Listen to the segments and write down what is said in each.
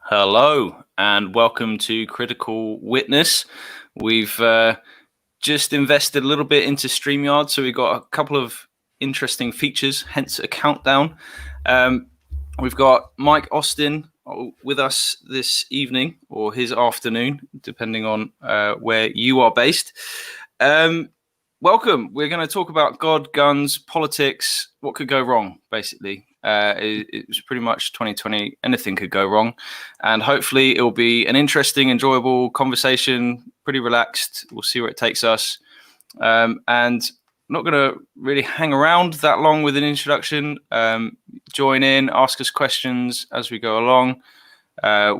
Hello and welcome to Critical Witness. We've just invested a little bit into StreamYard, so we've got a couple of interesting features, hence a countdown. We've got Mike Austin with us this evening, or his afternoon, depending on where you are based. Welcome. We're going to talk about God, guns, politics, what could go wrong, basically. It was pretty much 2020. Anything could go wrong. And hopefully it'll be an interesting, enjoyable conversation, pretty relaxed. We'll see where it takes us. And I'm not going to really hang around that long with an introduction. Join in, ask us questions as we go along.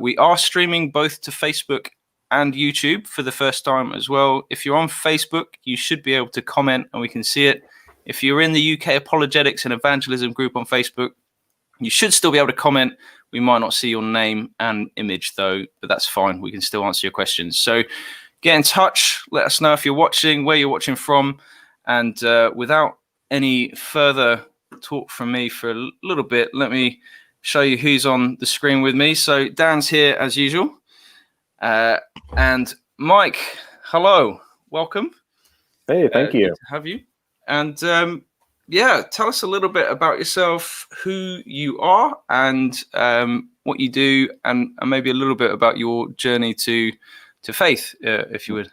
We are streaming both to Facebook and YouTube for the first time as well. If you're on Facebook, you should be able to comment and we can see it. If you're in the UK Apologetics and Evangelism group on Facebook, you should still be able to comment. We might not see your name and image though, but that's fine. We can still answer your questions. So get in touch. Let us know if you're watching, where you're watching from. And without any further talk from me for a little bit, let me show you who's on the screen with me. So Dan's here as usual. And Mike, hello, welcome. Hey, thank you. Good to have you. And tell us a little bit about yourself, who you are, and what you do, and maybe a little bit about your journey to faith, if you would.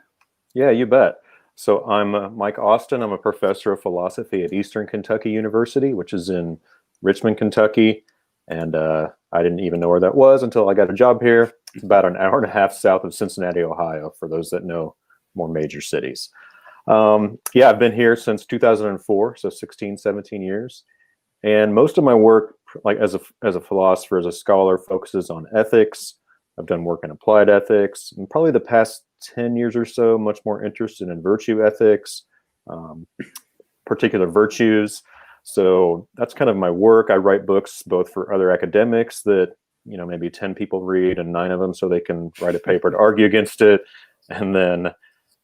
Yeah, you bet. So I'm Mike Austin. I'm a professor of philosophy at Eastern Kentucky University, which is in Richmond, Kentucky. And I didn't even know where that was until I got a job here. It's about an hour and a half south of Cincinnati, Ohio, for those that know more major cities. I've been here since 2004, so 16, 17 years. And most of my work, like as a philosopher, as a scholar, focuses on ethics. I've done work in applied ethics, and probably the past 10 years or so, much more interested in virtue ethics, particular virtues. So that's kind of my work. I write books both for other academics that, maybe 10 people read and 9 of them so they can write a paper to argue against it. And then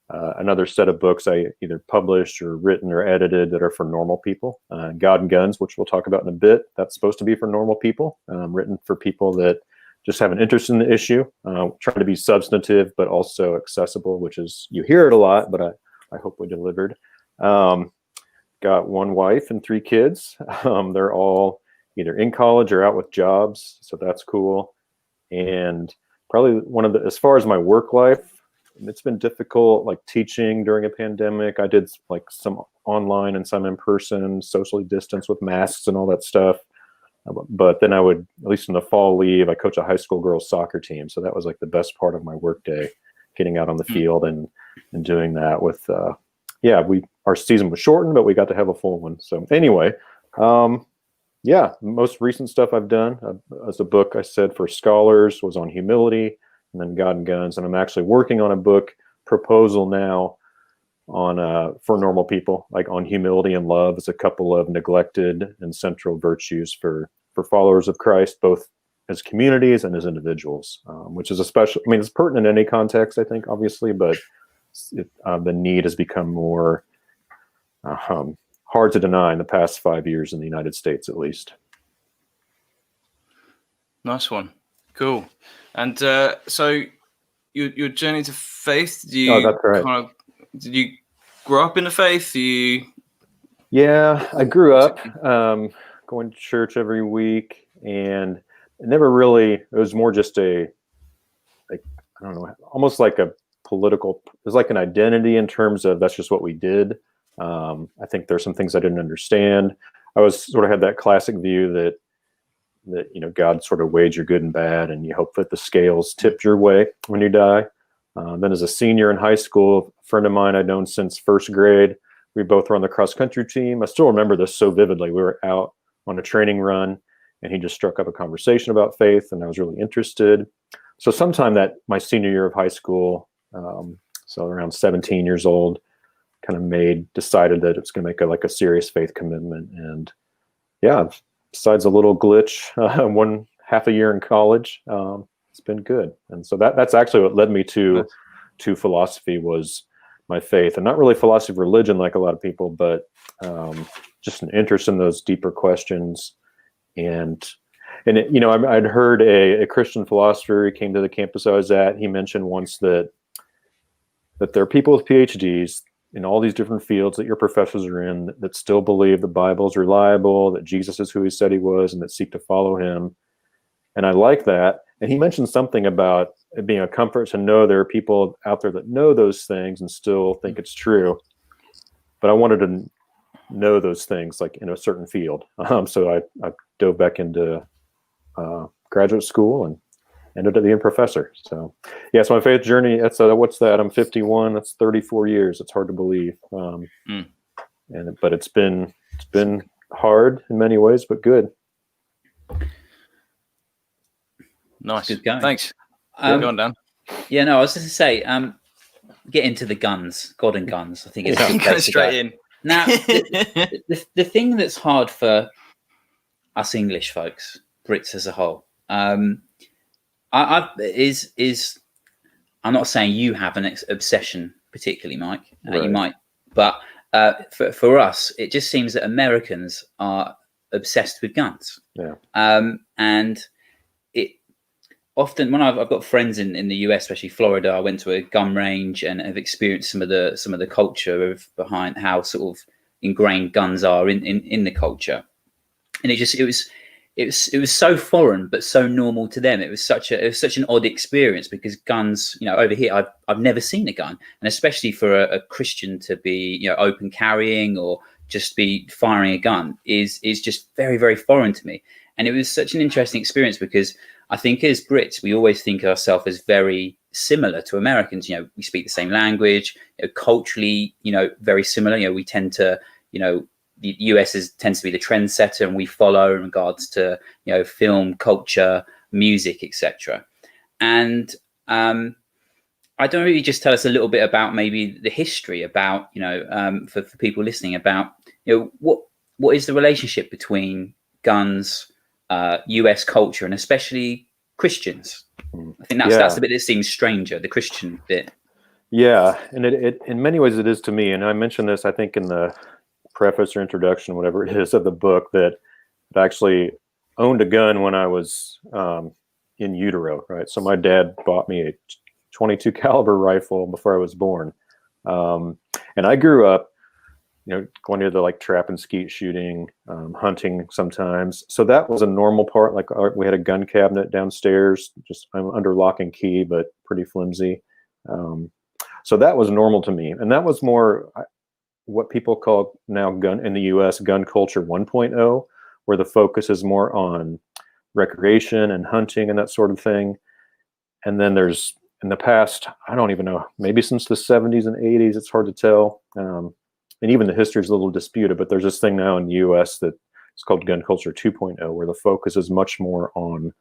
another set of books I either published or written or edited that are for normal people. God and Guns, which we'll talk about in a bit, that's supposed to be for normal people, written for people that just have an interest in the issue, trying to be substantive but also accessible, which is, you hear it a lot, but I hope we delivered. Got one wife and 3 kids. They're all either in college or out with jobs, so that's cool. And probably as far as my work life, it's been difficult, like teaching during a pandemic. I did like some online and some in person, socially distanced with masks and all that stuff. But then I would, at least in the fall leave, I coach a high school girls soccer team. So that was like the best part of my work day, getting out on the field and doing that with, our season was shortened, but we got to have a full one. So anyway, most recent stuff I've done as a book I said for scholars was on humility, and then God and Guns. And I'm actually working on a book proposal now on for normal people, like on humility and love as a couple of neglected and central virtues for followers of Christ, both as communities and as individuals, which is it's pertinent in any context, I think, obviously, but the need has become more hard to deny in the past 5 years in the United States, at least. Nice one. Cool. And so your journey to faith, that's right. Did you grow up in the faith? Yeah, I grew up going to church every week, and it was more just almost like a political, it was like an identity in terms of that's just what we did. I think there's some things I didn't understand. I had that classic view that God sort of weighed your good and bad, and you hope that the scales tipped your way when you die. Then as a senior in high school, a friend of mine I'd known since first grade, we both were on the cross country team. I still remember this so vividly. We were out on a training run, and he just struck up a conversation about faith, and I was really interested. So sometime that my senior year of high school, so around 17 years old, kind of decided that it's going to make a serious faith commitment. And besides a little glitch, one half a year in college, it's been good. And so that's actually what led me to philosophy, was my faith, and not really philosophy of religion like a lot of people, but just an interest in those deeper questions. And And I'd heard a Christian philosopher who came to the campus I was at. He mentioned once that there are people with PhDs in all these different fields that your professors are in that still believe the Bible is reliable, that Jesus is who he said he was, and that seek to follow him. And I like that. And he mentioned something about it being a comfort to know there are people out there that know those things and still think it's true. But I wanted to know those things like in a certain field. So I dove back into graduate school and ended up being a professor. So yeah, so my faith journey, that's what's that? I'm 51. That's 34 years. It's hard to believe. But it's been hard in many ways, but good. Nice. Good going. Thanks. Go on, Dan. Yeah, no, I was just to say, get into the guns, God and guns. I think it's a good place to go. In. Now, the thing that's hard for us English folks, Brits as a whole, is I'm not saying you have an obsession particularly, Mike. Right. You might, but for us, it just seems that Americans are obsessed with guns. Yeah. And it often when I've got friends in the US, especially Florida, I went to a gun range and have experienced some of the culture behind how sort of ingrained guns are in the culture, and it was so foreign but so normal to them. It was such an odd experience because guns, over here I've never seen a gun, and especially for a Christian to be open carrying or just be firing a gun is just very, very foreign to me. And it was such an interesting experience because I think as Brits we always think of ourselves as very similar to Americans. We speak the same language, culturally, very similar. We tend to, the US tends to be the trendsetter, and we follow in regards to film, culture, music, etc. And I don't really just tell us a little bit about maybe the history about for people listening about what is the relationship between guns, US culture, and especially Christians. I think that's the bit that seems stranger, the Christian bit. Yeah, and it in many ways it is to me. And I mentioned this, I think, in the preface or introduction, whatever it is, of the book, that I actually owned a gun when I was in utero, right? So my dad bought me a 22 caliber rifle before I was born. And I grew up, going to the trap and skeet shooting, hunting sometimes. So that was a normal part. We had a gun cabinet downstairs, just under lock and key, but pretty flimsy. So that was normal to me. And that was more what people call now in the US, gun culture 1.0, where the focus is more on recreation and hunting and that sort of thing. And then there's, in the past, I don't even know, maybe since the 70s and 80s, it's hard to tell. And even the history is a little disputed, but there's this thing now in the US that it's called gun culture 2.0, where the focus is much more on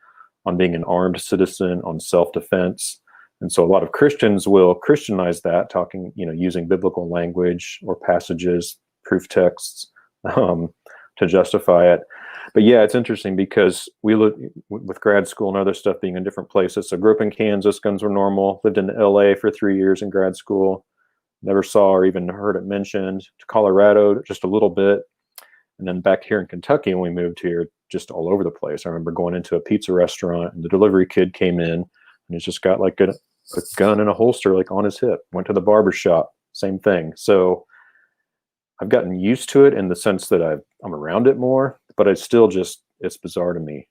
being an armed citizen, on self-defense. And so a lot of Christians will Christianize that, talking, using biblical language or passages, proof texts, to justify it. But yeah, it's interesting because we look with grad school and other stuff being in different places. So grew up in Kansas, guns were normal, lived in LA for 3 years in grad school, never saw or even heard it mentioned. To Colorado, just a little bit. And then back here in Kentucky, when we moved here, just all over the place. I remember going into a pizza restaurant and the delivery kid came in and he's just got a gun in a holster on his hip. Went to the barber shop, same thing. So I've gotten used to it in the sense that I'm around it more, but it's still it's bizarre to me.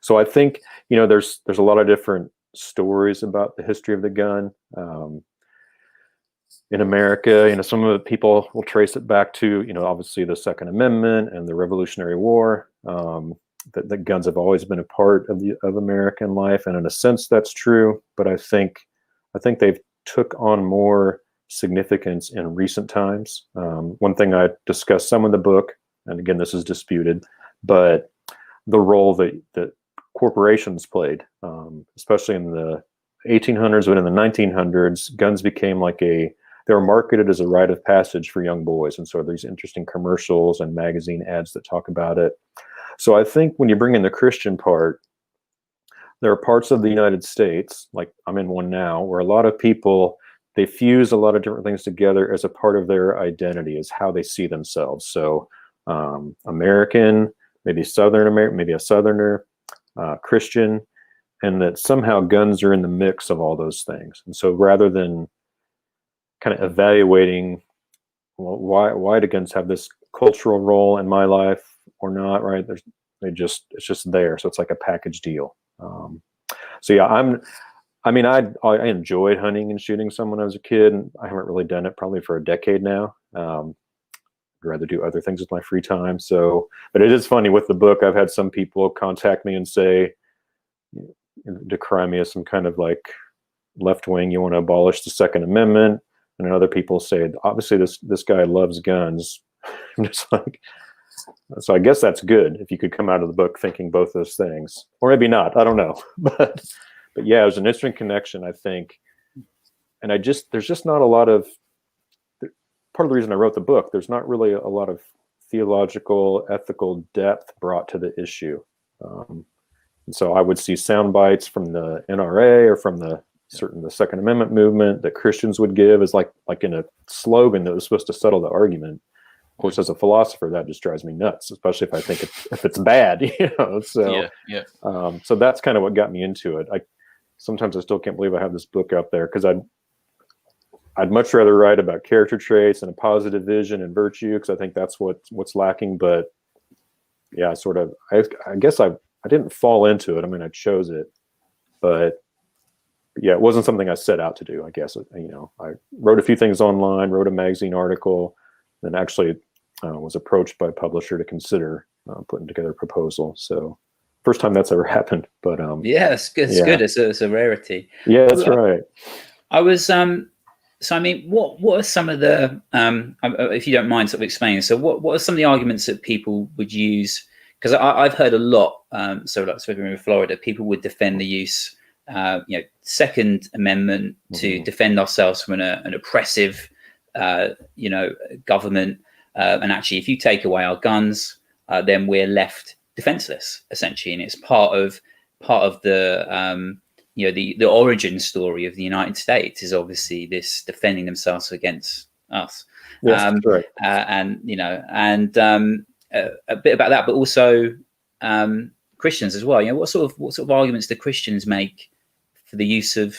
So I think, there's a lot of different stories about the history of the gun. In America, some of the people will trace it back to, obviously the Second Amendment and the Revolutionary War. That guns have always been a part of American life, and in a sense that's true. But I think they've took on more significance in recent times. One thing I discussed some in the book, and again this is disputed, but the role that corporations played, especially in the 1800s, but in the 1900s, guns became they were marketed as a rite of passage for young boys, and so these interesting commercials and magazine ads that talk about it. So I think when you bring in the Christian part, there are parts of the United States, like I'm in one now, where a lot of people, they fuse a lot of different things together as a part of their identity, as how they see themselves. So American, maybe Southern American, maybe a Southerner, Christian, and that somehow guns are in the mix of all those things. And so rather than kind of evaluating, well, why do guns have this cultural role in my life or not, right? It's just there. So it's like a package deal. So yeah, I enjoyed hunting and shooting some when I was a kid, and I haven't really done it probably for a decade now. I'd rather do other things with my free time. So, but it is funny with the book, I've had some people contact me and say, decry me as some kind of like left wing, you want to abolish the Second Amendment. And then other people say, obviously this guy loves guns. I'm just like, so I guess that's good if you could come out of the book thinking both those things, or maybe not, I don't know. But yeah, it was an interesting connection, I think. And there's just not a lot of, part of the reason I wrote the book, there's not really a lot of theological, ethical depth brought to the issue. And so I would see sound bites from the NRA or from the Second Amendment movement that Christians would give as like in a slogan that was supposed to settle the argument. Of course, as a philosopher, that just drives me nuts, especially if I think if it's bad, So, so that's kind of what got me into it. Sometimes I still can't believe I have this book out there, because I'd much rather write about character traits and a positive vision and virtue, because I think that's what's lacking. But yeah, I guess I didn't fall into it. I mean, I chose it, but yeah, it wasn't something I set out to do, I guess. I wrote a few things online, wrote a magazine article, then actually was approached by a publisher to consider putting together a proposal. So first time that's ever happened. But yeah, it's good. It's good. It's a rarity. Yeah, that's right. I was so I mean, what are some of the if you don't mind sort of explaining? So what are some of the arguments that people would use? Because I've heard a lot. So like especially in Florida, people would defend the use, Second Amendment to defend ourselves from an oppressive, government. And actually, if you take away our guns, then we're left defenseless, essentially. And it's part of the the origin story of the United States is obviously this defending themselves against us. Yes, right. And a bit about that, but also Christians as well. What sort of arguments do Christians make for the use of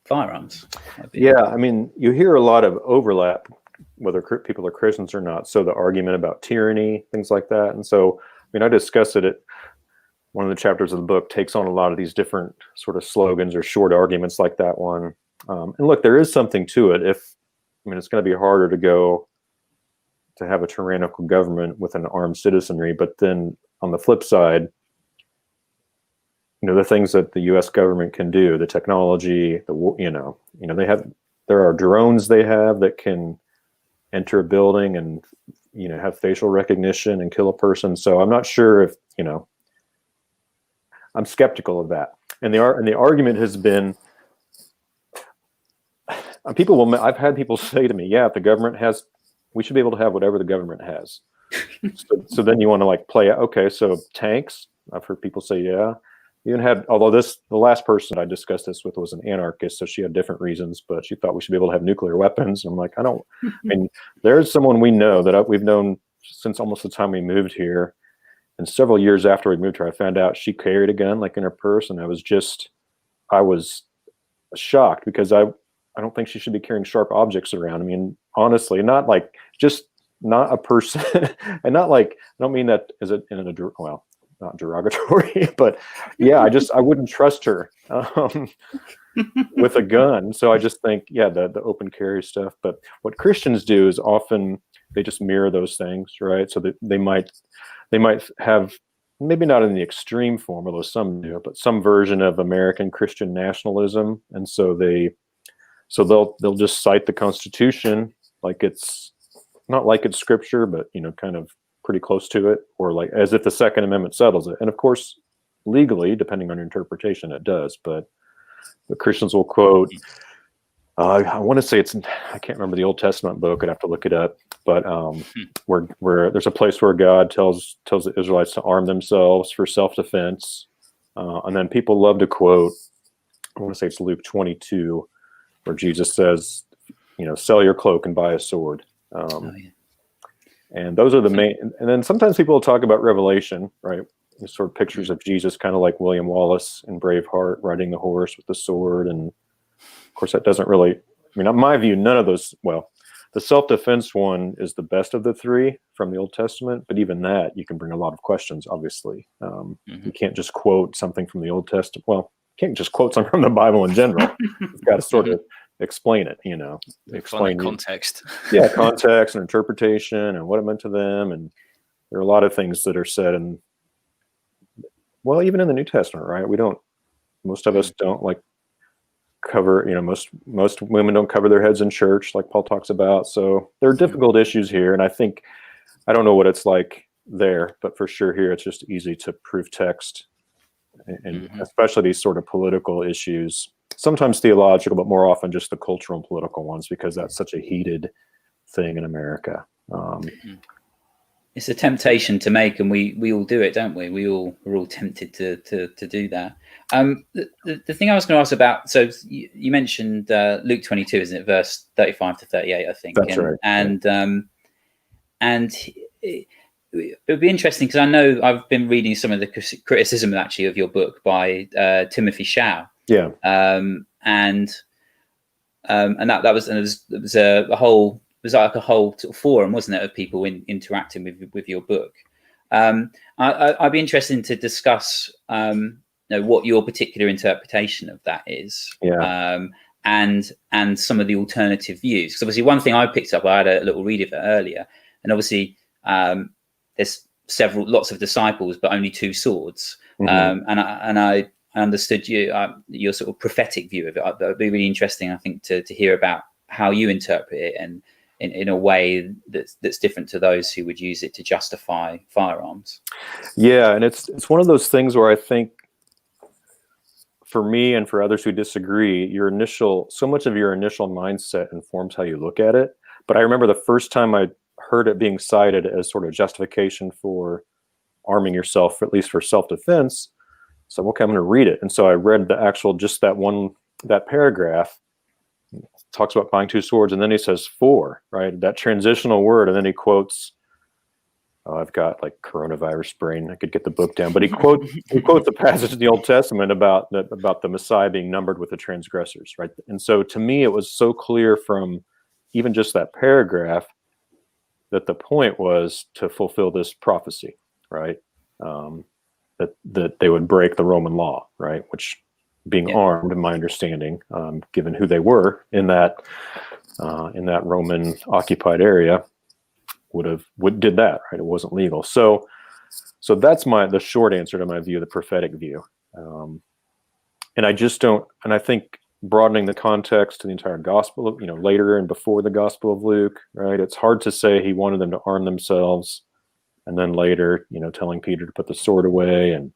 firearms? Yeah, I mean, you hear a lot of overlap, whether people are Christians or not. So the argument about tyranny, things like that. And so, I mean, I discuss it at one of the chapters of the book, takes on a lot of these different sort of slogans or short arguments like that one. And look, there is something to it. It's going to be harder to have a tyrannical government with an armed citizenry. But then on the flip side, the things that the U.S. government can do, the technology, there are drones they have that can enter a building and, have facial recognition and kill a person. So I'm not sure if, I'm skeptical of that. And the argument has been, I've had people say to me, yeah, if the government has, we should be able to have whatever the government has. so then you want to play out, okay, so tanks, I've heard people say, yeah. Even had, although the last person I discussed this with was an anarchist, so she had different reasons, but she thought we should be able to have nuclear weapons. And I'm like, there's someone we know that we've known since almost the time we moved here. And several years after we moved here, I found out she carried a gun in her purse. And I was shocked, because I don't think she should be carrying sharp objects around. I mean, honestly, not a person and I don't mean that as not derogatory, but yeah, I wouldn't trust her with a gun. So I just think, yeah, the open carry stuff. But what Christians do is often they just mirror those things, right? So that they might have, maybe not in the extreme form, although some do, but some version of American Christian nationalism. And so they'll just cite the Constitution like it's not like it's scripture, but kind of pretty close to it, or as if the Second Amendment settles it. And of course, legally, depending on your interpretation, it does. But the Christians will quote, I want to say I can't remember the Old Testament book. I'd have to look it up. But where there's a place where God tells the Israelites to arm themselves for self-defense. And then people love to quote, I want to say it's Luke 22, where Jesus says, sell your cloak and buy a sword. And those are the main, and then sometimes people will talk about Revelation, right? These sort of pictures of Jesus, kind of like William Wallace in Braveheart, riding the horse with the sword. And of course, that doesn't really, I mean, in my view, none of those, well, the self-defense one is the best of the three from the Old Testament, but even that, you can bring a lot of questions, obviously. You can't just quote something from the Old Testament. Well, you can't just quote something from the Bible in general. You've got to sort of explain it, explain context. Yeah, context and interpretation and what it meant to them. And there are a lot of things that are said in, well, even in the New Testament, right? Most of us don't like cover, most women don't cover their heads in church like Paul talks about. So there are difficult issues here. And I don't know what it's like there, but for sure here, it's just easy to prove text, and especially these sort of political issues, sometimes theological, but more often just the cultural and political ones, because that's such a heated thing in America. It's a temptation to make, and we all do it, don't we? We're all tempted to do that. The thing I was going to ask about, so you mentioned Luke 22, isn't it, verse 35 to 38, I think. That's right. And it would be interesting, because I know I've been reading some of the criticism actually of your book by Timothy Shao. Yeah. And that was a whole. It was like a whole sort of forum, wasn't it, of people interacting with your book. I'd be interested to discuss what your particular interpretation of that is, and some of the alternative views. Because obviously, one thing I picked up, I had a little read of it earlier, and obviously there's lots of disciples, but only two swords. And I understood your sort of prophetic view of it. That would be really interesting, I think, to hear about how you interpret it, and in a way that's different to those who would use it to justify firearms. Yeah, and it's one of those things where I think, for me and for others who disagree, so much of your initial mindset informs how you look at it. But I remember the first time I heard it being cited as sort of justification for arming yourself, at least for self-defense. So, okay, I'm going to read it. And so I read that paragraph. Talks about buying two swords, and then he says four, right? That transitional word, and then he quotes, I've got like coronavirus brain, I could get the book down, but he quotes the passage in the Old Testament about the Messiah being numbered with the transgressors, right? And so to me, it was so clear from even just that paragraph that the point was to fulfill this prophecy, right? That they would break the Roman law, right? Which, being armed, in my understanding, given who they were in that Roman occupied area, did that, right? It wasn't legal. So that's the short answer to my view, the prophetic view. And I just don't, and I think broadening the context to the entire gospel, later and before the Gospel of Luke, right? It's hard to say he wanted them to arm themselves, and then later, telling Peter to put the sword away, and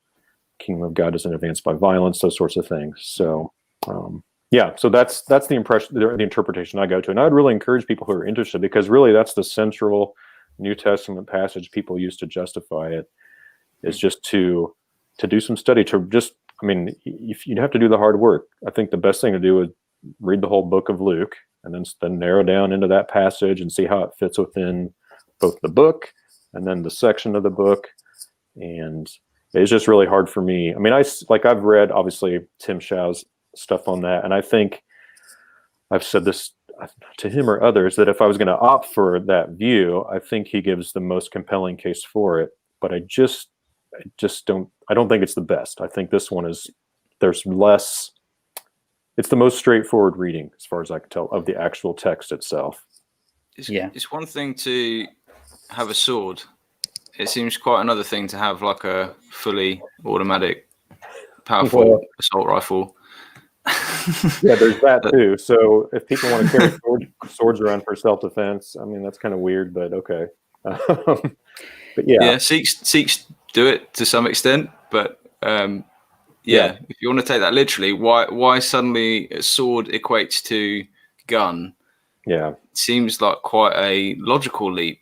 kingdom of God isn't advanced by violence, those sorts of things. So, so that's the impression, the interpretation I go to. And I would really encourage people who are interested, because really that's the central New Testament passage people use to justify it, is just to do some study, if you'd have to do the hard work. I think the best thing to do is read the whole book of Luke, and then narrow down into that passage and see how it fits within both the book and then the section of the book. And it's just really hard for me. I mean, I've read, obviously, Tim Shao's stuff on that, and I think I've said this to him or others, that if I was going to opt for that view, I think he gives the most compelling case for it. But I don't think it's the best. I think this one it's the most straightforward reading, as far as I can tell, of the actual text itself. It's one thing to have a sword. It seems quite another thing to have like a fully automatic, powerful assault rifle. Yeah, there's that too. So if people want to carry swords around for self-defense, I mean, that's kind of weird, but okay. But yeah, Sikhs do it to some extent, but if you want to take that literally, why suddenly a sword equates to gun? Yeah, it seems like quite a logical leap.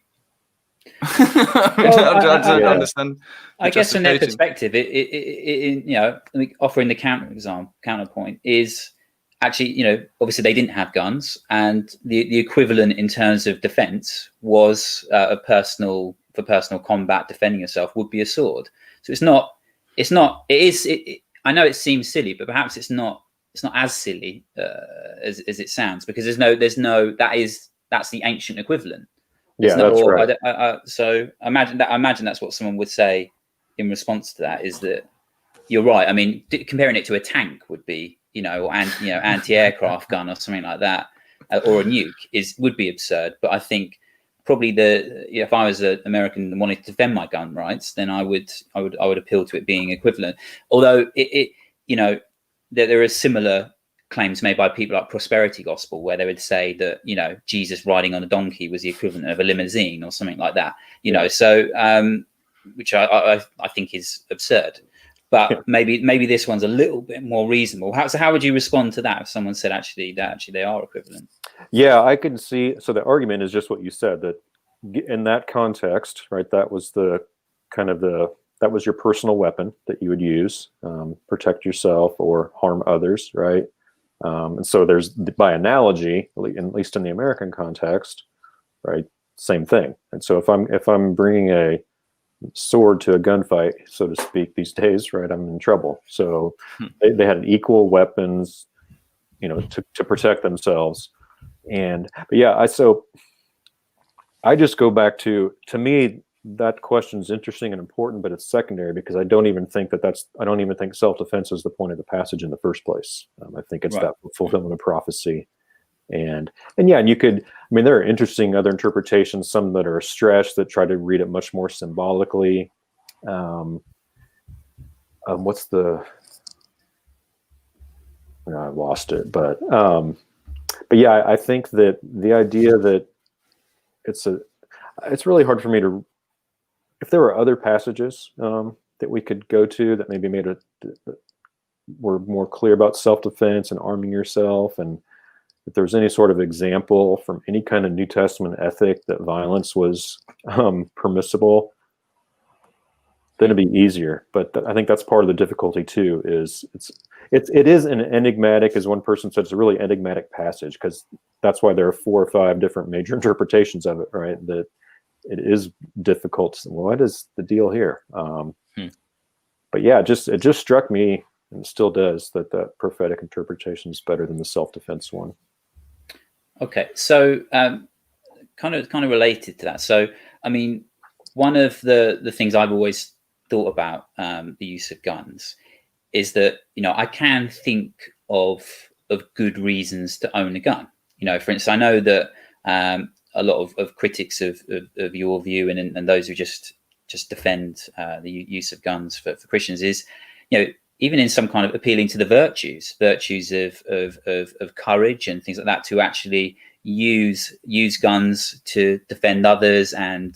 I don't understand. I guess from their perspective, it offering the counterpoint is, actually, obviously they didn't have guns, and the equivalent in terms of defense was for personal combat, defending yourself, would be a sword. So I know it seems silly, but perhaps it's not as silly as it sounds, because that's the ancient equivalent. Yeah, that's right. So I imagine that's what someone would say in response to that, is that you're right. I mean, comparing it to a tank would be, anti-aircraft gun or something like that, or a nuke would be absurd. But I think probably if I was an American and wanted to defend my gun rights, then I would appeal to it being equivalent. Although there are similar claims made by people like prosperity gospel, where they would say that Jesus riding on a donkey was the equivalent of a limousine or something like that. So which I think is absurd. But maybe this one's a little bit more reasonable. How would you respond to that if someone said actually they are equivalent? Yeah, I can see. So the argument is just what you said, that in that context, right, that was that was your personal weapon that you would use, protect yourself or harm others, right? And so there's, by analogy, at least in the American context, right, same thing. And so if I'm bringing a sword to a gunfight, so to speak, these days, right, I'm in trouble. So they had equal weapons, to protect themselves. I just go back to me, that question is interesting and important, but it's secondary, because I don't even think self-defense is the point of the passage in the first place. I think it's that fulfillment of prophecy. And you could, there are interesting other interpretations, some that are a stretch, that try to read it much more symbolically. I lost it, but yeah, I think that the idea that it's really hard for me to, if there were other passages that we could go to that maybe were more clear about self-defense and arming yourself, and if there was any sort of example from any kind of New Testament ethic that violence was permissible, then it'd be easier. But I think that's part of the difficulty too. It is an enigmatic, as one person said, it's a really enigmatic passage, because that's why there are 4 or 5 different major interpretations of it, right? That it is difficult. What is the deal here? But yeah, it just struck me, and still does, that prophetic interpretation is better than the self-defense one. Okay, so kind of related to that. So, one of the things I've always thought about the use of guns is that I can think of good reasons to own a gun. For instance, I know that a lot of critics of your view and those who just defend the use of guns for Christians is, even in some kind of appealing to the virtues of courage and things like that, to actually use guns to defend others. And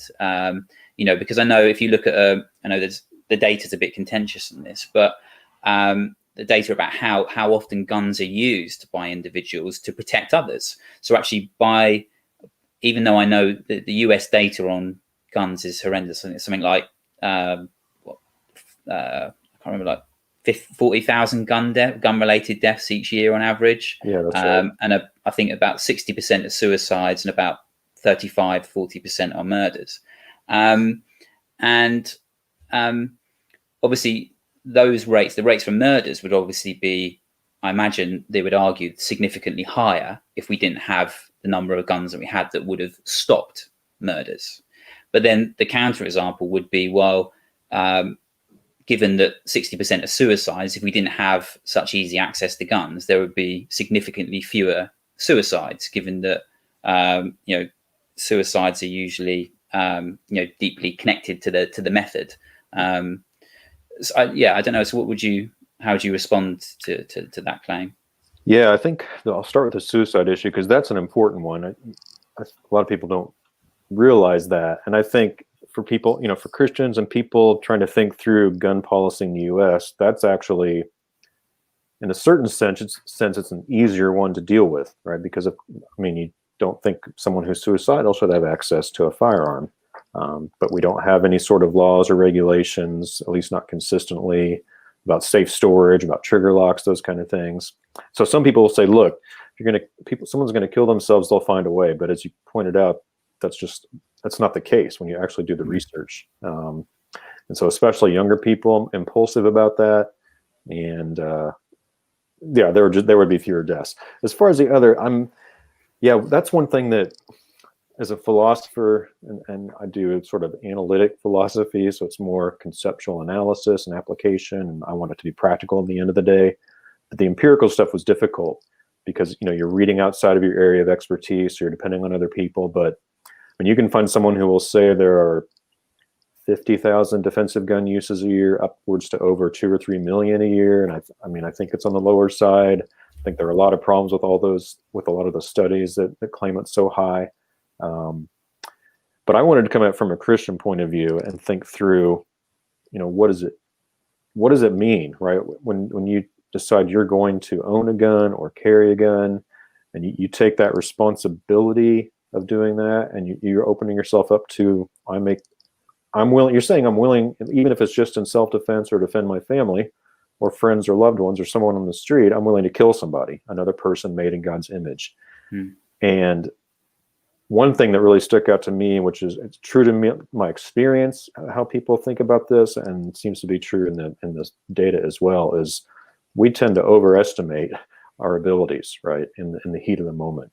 because I know if you look at I know the data's a bit contentious on this, but the data about how often guns are used by individuals to protect others. So actually, even though I know that the US data on guns is horrendous, and it's something like I can't remember, like 40,000 gun-related deaths each year on average. Yeah, that's right. And I think about 60% are suicides and about 35-40% are murders. Obviously, those rates, the rates for murders, would obviously be, I imagine they would argue, significantly higher if we didn't have the number of guns that we had that would have stopped murders. But then the counter example would be, well, given that 60% of suicides, if we didn't have such easy access to guns, there would be significantly fewer suicides, given that suicides are usually deeply connected to the method. So I don't know. So how would you respond to that claim? Yeah, I think I'll start with the suicide issue, because that's an important one. A lot of people don't realize that, and I think for people, for Christians and people trying to think through gun policy in the U.S., that's actually, in a certain sense, it's an easier one to deal with, right? Because you don't think someone who's suicidal should have access to a firearm, but we don't have any sort of laws or regulations, at least not consistently, about safe storage, about trigger locks, those kind of things. So some people will say, look, if someone's going to kill themselves, they'll find a way. But as you pointed out, that's not the case when you actually do the research. And so especially younger people, impulsive about that. And there would be fewer deaths. As far as the other, that's one thing that as a philosopher, and I do sort of analytic philosophy, so it's more conceptual analysis and application, and I want it to be practical at the end of the day. But the empirical stuff was difficult because you're reading outside of your area of expertise, so you're depending on other people. But when you can find someone who will say there are 50,000 defensive gun uses a year, upwards to over 2 or 3 million a year, and I think it's on the lower side. I think there are a lot of problems with a lot of the studies that claim it's so high. But I wanted to come at it from a Christian point of view and think through, what does it mean, right? When you decide you're going to own a gun or carry a gun, and you take that responsibility of doing that, and you're opening yourself up to, you're saying I'm willing, even if it's just in self-defense or defend my family or friends or loved ones or someone on the street, I'm willing to kill somebody, another person made in God's image. And one thing that really stuck out to me, which is it's true to me, my experience, how people think about this, and seems to be true in this data as well, is we tend to overestimate our abilities, right, in the heat of the moment.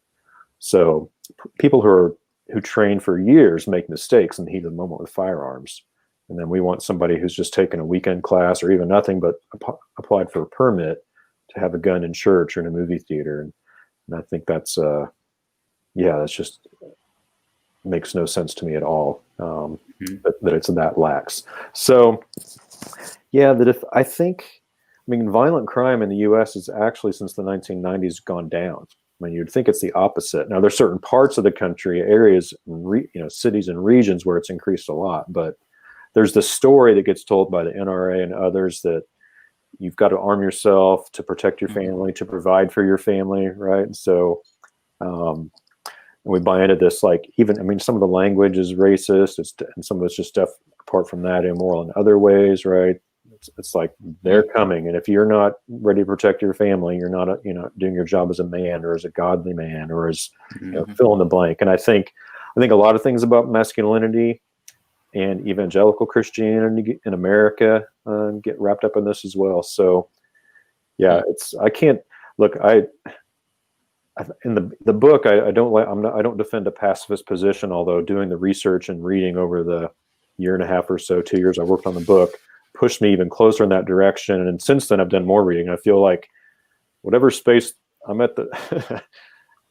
So people who train for years make mistakes in the heat of the moment with firearms, and then we want somebody who's just taken a weekend class or even nothing but applied for a permit to have a gun in church or in a movie theater, and I think that's that's just makes no sense to me at all, that it's that lax. So, violent crime in the U.S. has actually since the 1990s gone down. You'd think it's the opposite. Now, there's certain parts of the country, areas, cities and regions where it's increased a lot, but there's the story that gets told by the NRA and others that you've got to arm yourself to protect your family, to provide for your family, right? And so, we buy into this, some of the language is racist, and some of it's just stuff apart from that immoral in other ways, right? It's like they're coming, and if you're not ready to protect your family, you're not doing your job as a man or as a godly man or as fill in the blank. And I think a lot of things about masculinity and evangelical Christianity in America get wrapped up in this as well. So in the book, I don't defend a pacifist position, although doing the research and reading over the year and a half or so, 2 years I worked on the book, pushed me even closer in that direction. And since then I've done more reading. I feel like whatever space I'm at,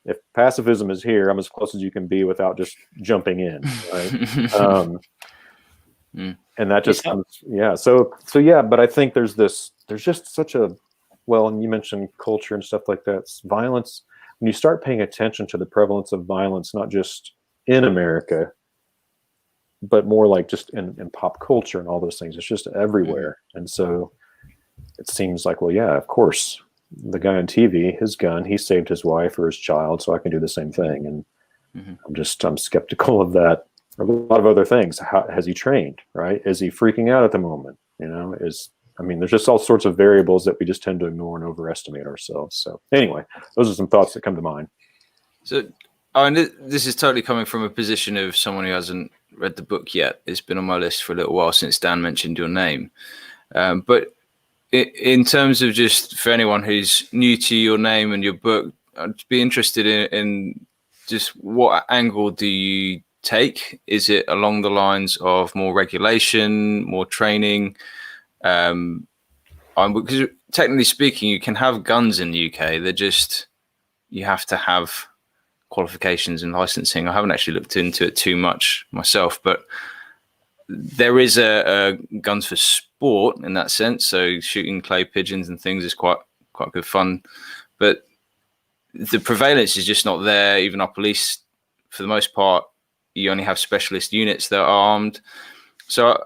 if pacifism is here, I'm as close as you can be without just jumping in, right? And that just comes, but I think there's just such a, and you mentioned culture and stuff like that. It's violence. When you start paying attention to the prevalence of violence, not just in America, but more like just in pop culture and all those things, it's just everywhere. And so it seems like, of course, the guy on TV, his gun, he saved his wife or his child, so I can do the same thing. And I'm skeptical of that. Or a lot of other things. How has he trained, right? Is he freaking out at the moment? There's just all sorts of variables that we just tend to ignore and overestimate ourselves. So anyway, those are some thoughts that come to mind. So this is totally coming from a position of someone who hasn't read the book yet. It's been on my list for a little while since Dan mentioned your name. But in terms of just for anyone who's new to your name and your book, I'd be interested in just what angle do you take? Is it along the lines of more regulation, more training? Because technically speaking, you can have guns in the UK. They're just, you have to have qualifications and licensing. I haven't actually looked into it too much myself, but there is a guns for sport in that sense. So shooting clay pigeons and things is quite good fun, but the prevalence is just not there. Even our police, for the most part, you only have specialist units that are armed. So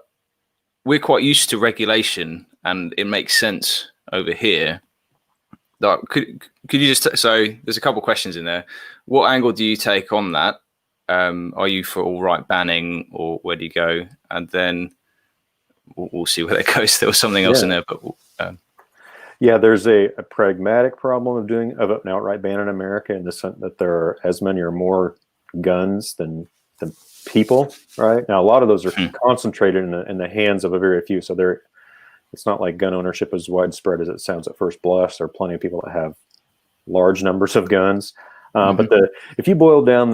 we're quite used to regulation, and it makes sense over here. Could you just so there's a couple of questions in there. What angle do you take on that? Are you for all right banning, or where do you go? And then we'll see where that goes. There was something else in there, but yeah, there's a pragmatic problem of an outright ban in America, in the sense that there are as many or more guns than people. Right now, a lot of those are concentrated in the hands of a very few. So it's not like gun ownership is widespread as it sounds at first blush. There are plenty of people that have large numbers of guns. But if you boil down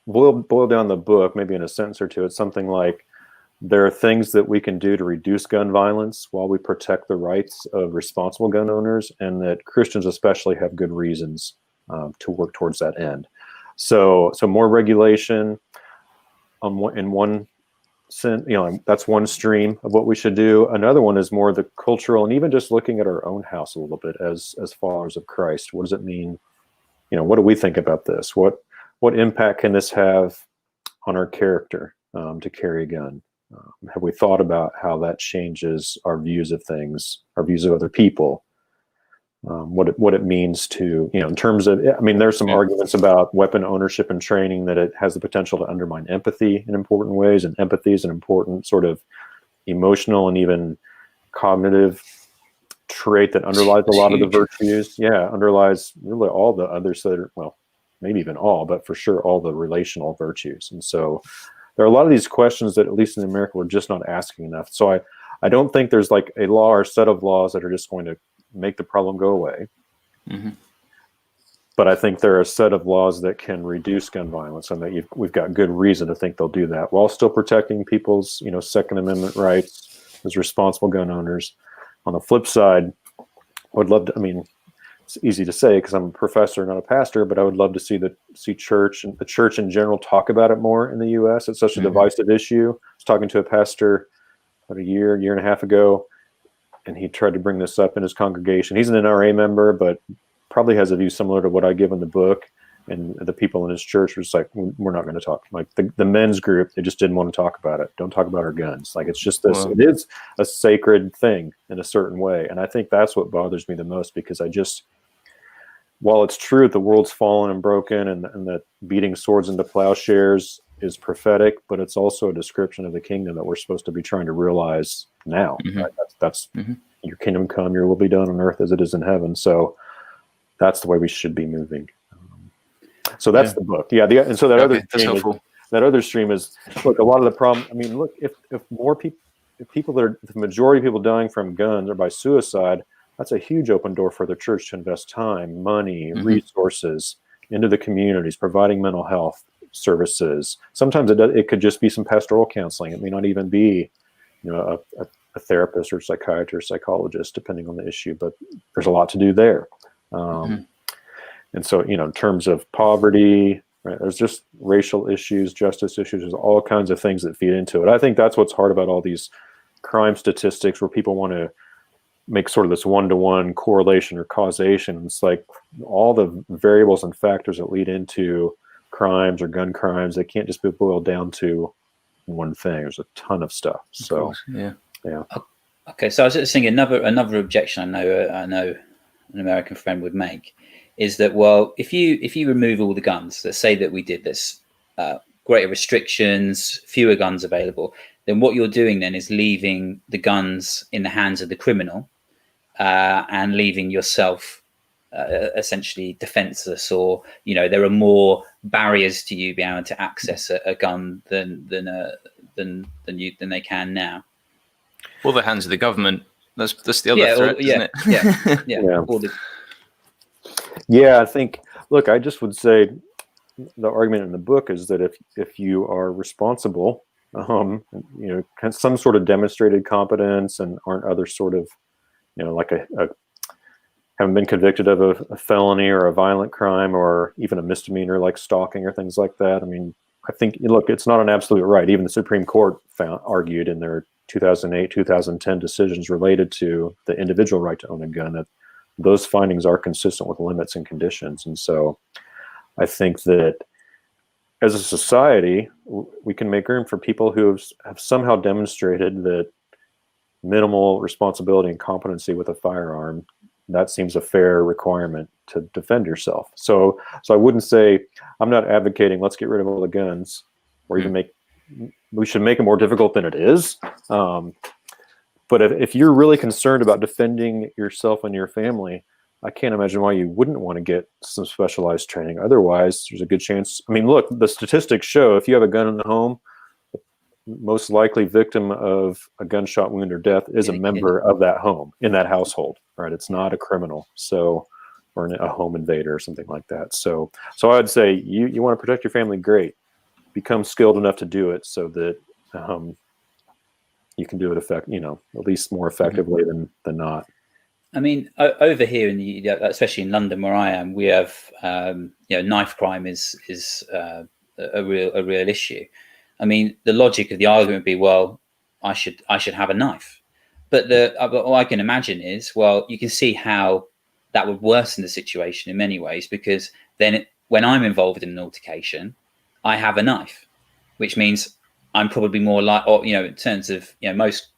boil down the book, maybe in a sentence or two, it's something like, there are things that we can do to reduce gun violence while we protect the rights of responsible gun owners, and that Christians especially have good reasons to work towards that end. So more regulation in one sense, that's one stream of what we should do. Another one is more the cultural, and even just looking at our own house a little bit as followers of Christ. What does it mean? What do we think about this? What impact can this have on our character to carry a gun? Have we thought about how that changes our views of things, our views of other people? What it means to, in terms of, there's some arguments about weapon ownership and training, that it has the potential to undermine empathy in important ways, and empathy is an important sort of emotional and even cognitive trait that underlies a lot of the virtues. Yeah, underlies really all the others that are, well, maybe even all, but for sure all the relational virtues. And so there are a lot of these questions that, at least in America, we're just not asking enough. So I don't think there's like a law or set of laws that are just going to make the problem go away. But I think there are a set of laws that can reduce gun violence, and that we've got good reason to think they'll do that, while still protecting people's, Second Amendment rights as responsible gun owners. On the flip side, I would love to, it's easy to say because I'm a professor, not a pastor, but I would love to see church and the church in general talk about it more in the U.S. It's such a divisive issue. I was talking to a pastor about a year and a half ago, and he tried to bring this up in his congregation. He's an NRA member, but probably has a view similar to what I give in the book. And the people in his church were just like, we're not going to talk. Like the men's group, they just didn't want to talk about it. Don't talk about our guns. Like, it's just this, It is a sacred thing in a certain way. And I think that's what bothers me the most, because while it's true that the world's fallen and broken, and that beating swords into plowshares is prophetic, but it's also a description of the kingdom that we're supposed to be trying to realize now. Right? That's your kingdom come, your will be done on earth as it is in heaven. So that's the way we should be moving. So that's the book. Yeah. And so that other stream is, look, a lot of the problem. Look, if more people, the majority of people dying from guns or by suicide, that's a huge open door for the church to invest time, money, resources into the communities, providing mental health services. Sometimes it could just be some pastoral counseling. It may not even be, a therapist or psychiatrist, psychologist, depending on the issue, but there's a lot to do there. And so, in terms of poverty, right, there's just racial issues, justice issues, there's all kinds of things that feed into it. I think that's what's hard about all these crime statistics, where people want to make sort of this one-to-one correlation or causation. It's like all the variables and factors that lead into crimes or gun crimes, they can't just be boiled down to one thing. There's a ton of stuff. So, yeah. Okay, so I was just thinking another objection I know an American friend would make is that, well, if you remove all the guns, let's say that we did this, greater restrictions, fewer guns available, then what you're doing then is leaving the guns in the hands of the criminal, and leaving yourself essentially defenseless, or there are more barriers to you being able to access a gun than they can now. Or the hands of the government. That's the other threat, isn't it? Yeah, I think, look, I just would say the argument in the book is that if you are responsible, some sort of demonstrated competence, and aren't other sort of, like haven't been convicted of a felony or a violent crime, or even a misdemeanor like stalking or things like that. I think, look, it's not an absolute right. Even the Supreme Court argued in their 2008, 2010 decisions related to the individual right to own a gun that those findings are consistent with limits and conditions. And so I think that as a society, we can make room for people who have somehow demonstrated that minimal responsibility and competency with a firearm, that seems a fair requirement to defend yourself. So I wouldn't say, I'm not advocating let's get rid of all the guns, or even make we should make it more difficult than it is. But if you're really concerned about defending yourself and your family, I can't imagine why you wouldn't want to get some specialized training. Otherwise, there's a good chance. I mean, look, the statistics show if you have a gun in the home, the most likely victim of a gunshot wound or death is a member of that home, in that household, right? It's not a criminal, so, or a home invader or something like that. So I would say you want to protect your family, great. Become skilled enough to do it so that you can do it at least more effectively than not. I mean, over here in the, especially in London where I am, we have knife crime is a real issue. I mean, the logic of the argument would be, well, I should have a knife, but all I can imagine is, well, you can see how that would worsen the situation in many ways, because then when I'm involved in an altercation, I have a knife, which means I'm probably more like, or in terms of most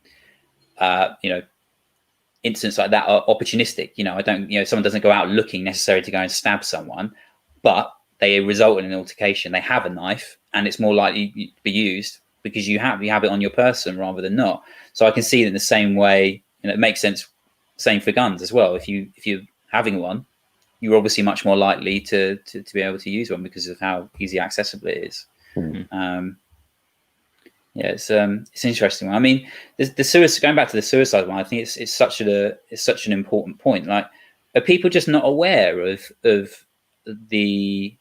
incidents like that are opportunistic. I don't, someone doesn't go out looking necessarily to go and stab someone, but they result in an altercation. They have a knife, and it's more likely to be used because you have it on your person rather than not. So I can see it in the same way, and it makes sense. Same for guns as well. If you're having one, you're obviously much more likely to be able to use one because of how easy accessible it is. Mm-hmm. It's an interesting one. I mean, the suicide, going back to the suicide one, I think it's such an important point. Like, are people just not aware of the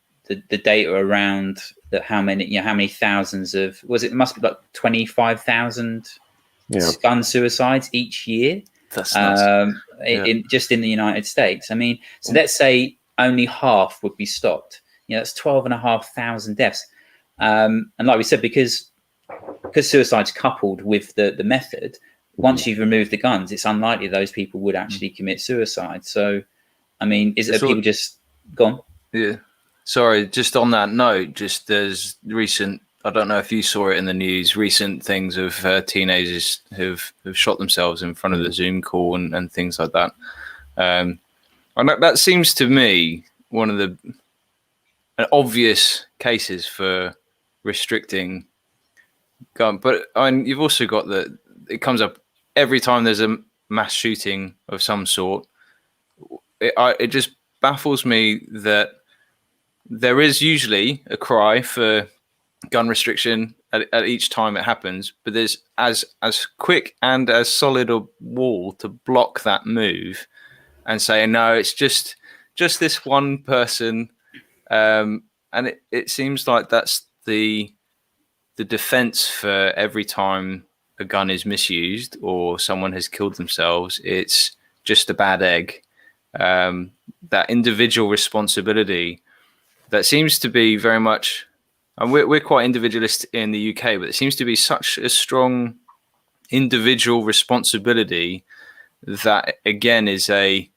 data around that? How many thousands of, it must be like 25,000 gun suicides each year. That's nuts. Just in the United States. I mean, so let's say only half would be stopped. That's 12,500 deaths. And like we said, because suicide's coupled with the method, once you've removed the guns, it's unlikely those people would actually commit suicide. So, I mean, people just gone? Yeah. Sorry, just on that note, there's recent, I don't know if you saw it in the news, recent things of teenagers who've shot themselves in front of the Zoom call and things like that. And that seems to me one of the obvious cases for restricting gun. But you've also got it comes up every time there's a mass shooting of some sort. It just baffles me that there is usually a cry for gun restriction at each time it happens, but there's as quick and as solid a wall to block that move and say, no, it's just this one person. And it seems like that's the defense for every time a gun is misused or someone has killed themselves. It's just a bad egg. That individual responsibility that seems to be very much, and we're quite individualist in the UK, but it seems to be such a strong individual responsibility that, again, is a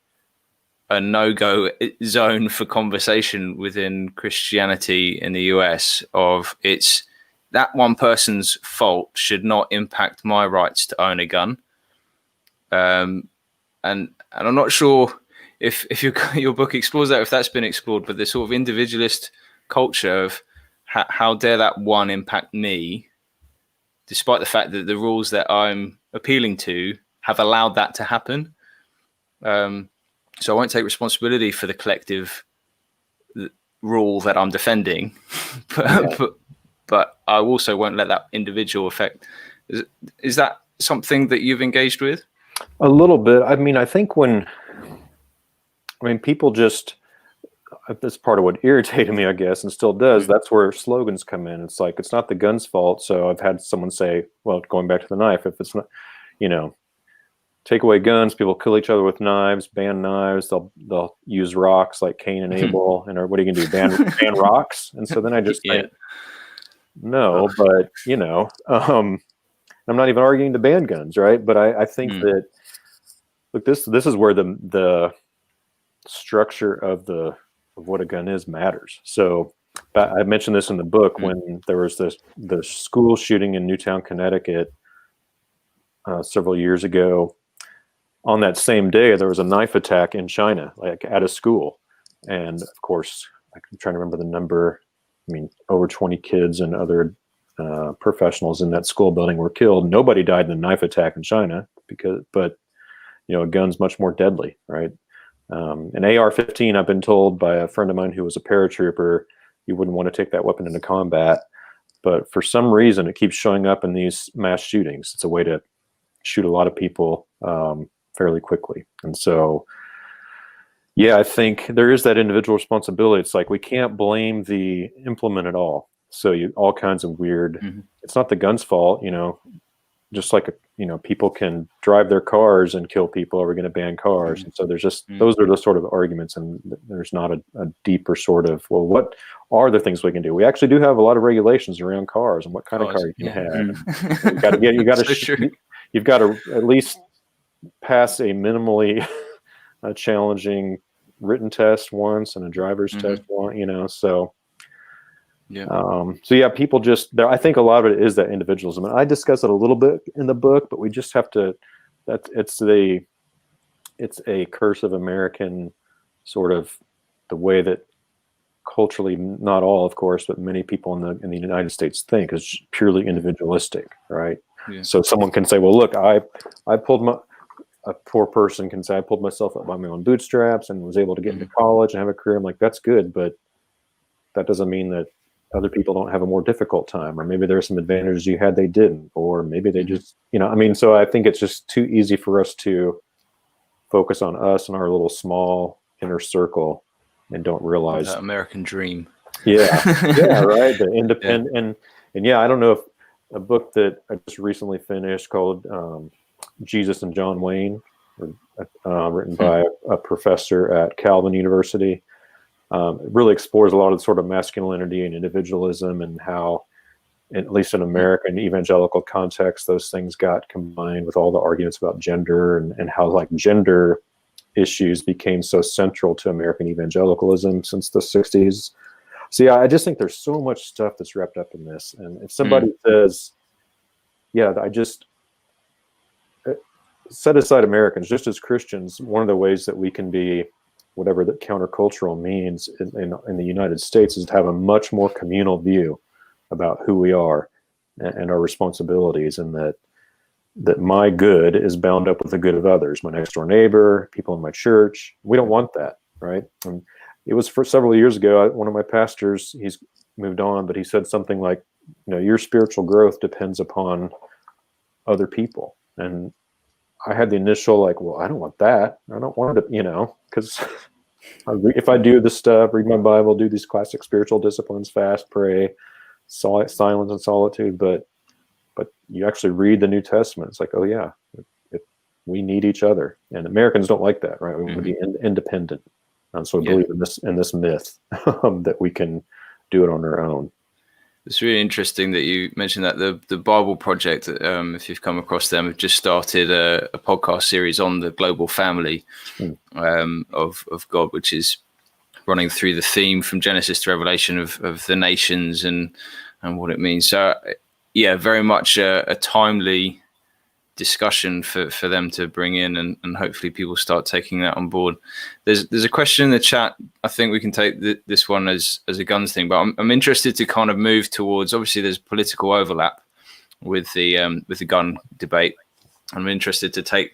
no-go zone for conversation within Christianity in the US of it's that one person's fault should not impact my rights to own a gun. And I'm not sure if your book explores that, if that's been explored, but this sort of individualist culture of how dare that one impact me, despite the fact that the rules that I'm appealing to have allowed that to happen. So I won't take responsibility for the collective rule that I'm defending, but I also won't let that individual affect. Is that something that you've engaged with? A little bit. I mean, I think people just, that's part of what irritated me, I guess, and still does. That's where slogans come in. It's like, it's not the gun's fault. So I've had someone say, well, going back to the knife, if it's not, take away guns, people kill each other with knives, ban knives, they'll use rocks like Cain and Abel, and what are you gonna do, ban rocks? And so then I just think, no, but I'm not even arguing to ban guns, right? But I think that, look, this is where the structure of what a gun is matters. So I mentioned this in the book when there was the school shooting in Newtown, Connecticut several years ago. On that same day, there was a knife attack in China, like at a school. And of course, I'm trying to remember the number. I mean, over 20 kids and other professionals in that school building were killed. Nobody died in the knife attack in China but a gun's much more deadly, right? An AR-15, I've been told by a friend of mine who was a paratrooper, you wouldn't want to take that weapon into combat. But for some reason, it keeps showing up in these mass shootings. It's a way to shoot a lot of people fairly quickly. And so, yeah, I think there is that individual responsibility. It's like we can't blame the implement at all. So all kinds of weird, it's not the gun's fault, just like, people can drive their cars and kill people. Are we going to ban cars? And so there's just, those are the sort of arguments, and there's not a deeper sort of, well, what are the things we can do? We actually do have a lot of regulations around cars and what kind of car you can have. You've got to at least pass a minimally challenging written test once and a driver's test once, so. Yeah. People just, I think a lot of it is that individualism, and I discuss it a little bit in the book, but we just have to, it's a curse of American sort of the way that culturally, not all, of course, but many people in the United States think is purely individualistic, right? Yeah. So someone can say, well, look, a poor person can say, I pulled myself up by my own bootstraps and was able to get into college and have a career. I'm like, that's good, but that doesn't mean that other people don't have a more difficult time, or maybe there's some advantages you had they didn't, or maybe they just, so I think it's just too easy for us to focus on us and our little small inner circle and don't realize that American dream. Yeah. Yeah. Right. The independent and I don't know if a book that I just recently finished called Jesus and John Wayne, written by a professor at Calvin University. It really explores a lot of the sort of masculinity and individualism and how, at least in American evangelical context, those things got combined with all the arguments about gender and how like gender issues became so central to American evangelicalism since the 60s. So yeah, I just think there's so much stuff that's wrapped up in this. And if somebody says, I just set aside Americans, just as Christians, one of the ways that we can be whatever that countercultural means in the United States is to have a much more communal view about who we are and our responsibilities, and that my good is bound up with the good of others, my next door neighbor, people in my church. We don't want that, right? And it was for several years ago, one of my pastors, he's moved on, but he said something like, your spiritual growth depends upon other people. And I had the initial like, well, I don't want that. I don't want to, because if I do this stuff, read my Bible, do these classic spiritual disciplines, fast, pray, silence and solitude, but you actually read the New Testament. It's like, oh yeah, we need each other, and Americans don't like that, right? We want to be independent, so I believe in this myth that we can do it on our own. It's really interesting that you mentioned that the Bible Project, if you've come across them, have just started a podcast series on the global family of God, which is running through the theme from Genesis to Revelation of the nations and what it means. So, yeah, very much a timely discussion for them to bring in, and hopefully people start taking that on board. There's a question in the chat. I think we can take this one as a guns thing, but I'm interested to kind of move towards, obviously there's political overlap with the gun debate. I'm interested to take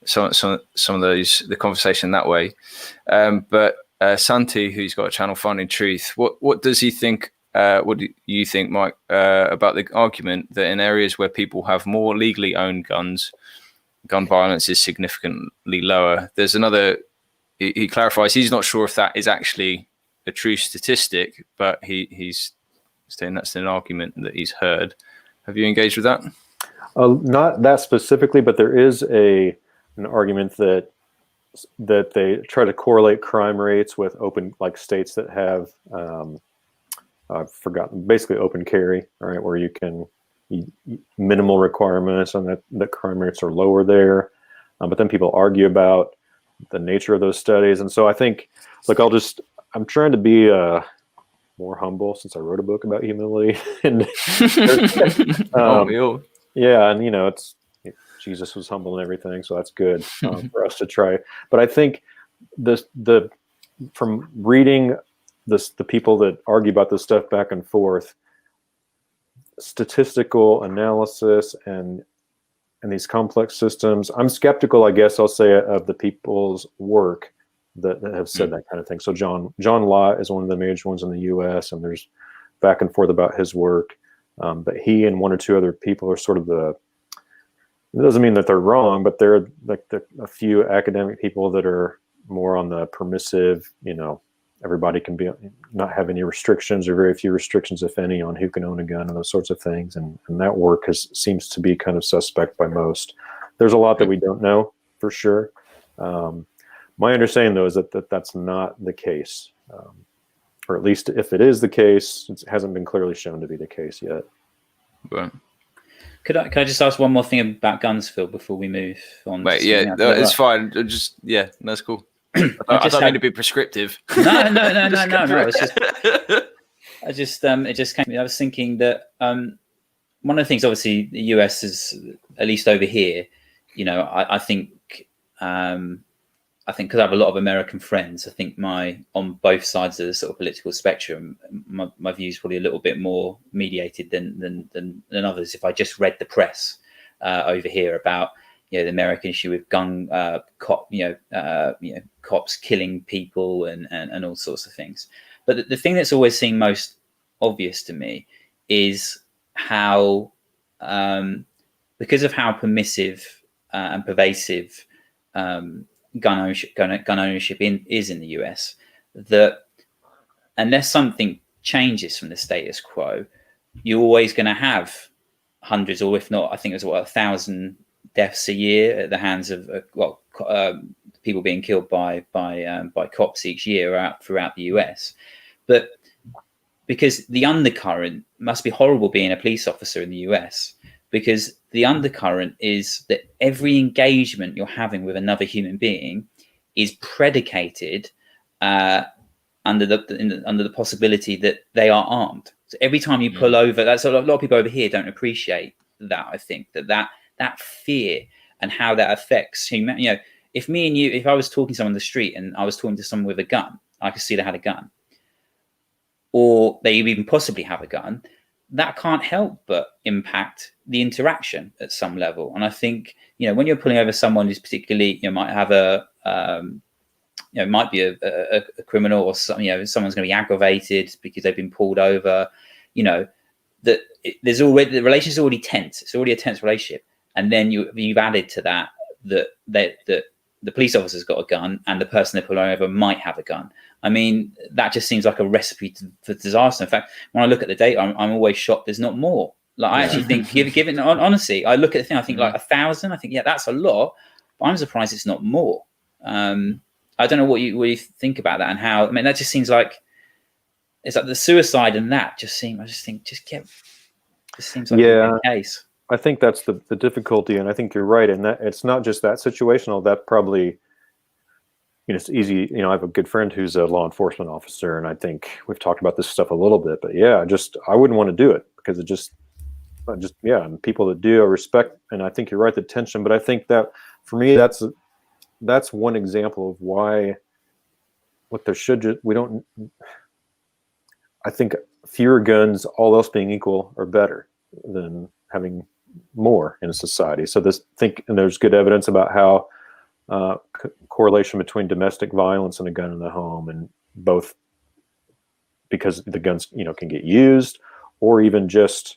some of those, the conversation that way. But Santi, who's got a channel Finding Truth, what does he think? What do you think, Mike, about the argument that in areas where people have more legally owned guns, gun violence is significantly lower? There's another, he clarifies, he's not sure if that is actually a true statistic, but he's saying that's an argument that he's heard. Have you engaged with that? Not that specifically, but there is an argument that they try to correlate crime rates with open, like states that have, I've forgotten, basically open carry, right, where you can minimal requirements and that crime rates are lower there. But then people argue about the nature of those studies. And so I think, look, I'm trying to be more humble since I wrote a book about humility. And yeah, and Jesus was humble and everything, so that's good for us to try. But I think from reading the people that argue about this stuff back and forth, statistical analysis and these complex systems. I'm skeptical, I guess I'll say, of the people's work that have said that kind of thing. So John Lott is one of the major ones in the U.S., and there's back and forth about his work. But he and one or two other people are sort of it doesn't mean that they're wrong, but they're like a few academic people that are more on the permissive, everybody can not have any restrictions or very few restrictions, if any, on who can own a gun and those sorts of things. And that work seems to be kind of suspect by most. There's a lot that we don't know for sure. My understanding, though, is that that's not the case. Or at least if it is the case, it hasn't been clearly shown to be the case yet. Right. Could I just ask one more thing about guns, Phil, before we move on? Wait, yeah, it's fine. That's cool. I don't need to be prescriptive. No. It's just, it just came to me. I was thinking that one of the things, obviously, the US is, at least over here, I think because I have a lot of American friends, I think on both sides of the sort of political spectrum, my view is probably a little bit more mediated than others. If I just read the press over here about the American issue with gun cops killing people and all sorts of things, but the thing that's always seemed most obvious to me is how because of how permissive and pervasive gun ownership is in the US, that unless something changes from the status quo, you're always going to have hundreds, or if not, I think it was 1,000 deaths a year at the hands of people being killed by cops each year throughout the US. But because the undercurrent must be horrible being a police officer in the US, because the undercurrent is that every engagement you're having with another human being is predicated under the possibility that they are armed. So every time you pull over, that's a lot of people over here don't appreciate that. I think that fear and how that affects human. If me and you, if I was talking to someone on the street and I was talking to someone with a gun, I could see they had a gun, or they even possibly have a gun. That can't help but impact the interaction at some level. And I think, when you're pulling over someone who's particularly, might have might be a criminal, or someone's going to be aggravated because they've been pulled over, there's already, the relationship's already tense. It's already a tense relationship. And then you've added to that the police officer's got a gun and the person they're pulling over might have a gun. I mean, that just seems like a recipe for disaster. In fact, when I look at the data, I'm always shocked there's not more. Like, I actually think, given honestly, I look at the thing, I think like 1,000. I think, that's a lot, but I'm surprised it's not more. I don't know what you think about that and how. I mean, that just seems like it's like the suicide and that just seems. I just think just seems like a case. I think that's the difficulty, and I think you're right. And that it's not just that situational. That probably, it's easy. I have a good friend who's a law enforcement officer, and I think we've talked about this stuff a little bit. But I wouldn't want to do it because it just and people that do, I respect, and I think you're right, the tension. But I think that for me, that's one example of why what there should we don't. I think fewer guns, all else being equal, are better than having more in a society. So and there's good evidence about how correlation between domestic violence and a gun in the home, and both because the guns can get used, or even just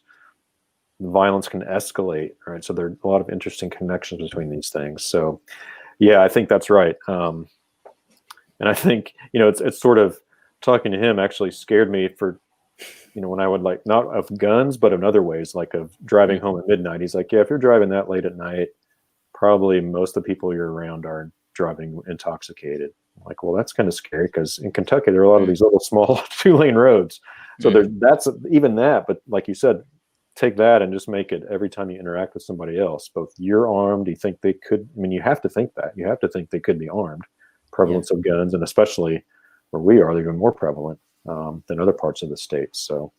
violence can escalate, right? So there are a lot of interesting connections between these things. So I think that's right. And I think it's sort of, talking to him actually scared me for when I would, like, not of guns, but in other ways, like of driving home at midnight. He's like, if you're driving that late at night, probably most of the people you're around are driving intoxicated. I'm like, well, that's kind of scary, because in Kentucky, there are a lot of these little small 2-lane roads. So that's even that. But like you said, take that and just make it every time you interact with somebody else, both you're armed, you think they could, you have to think that. You have to think they could be armed. Prevalence of guns, and especially where we are, they're even more prevalent than other parts of the state. So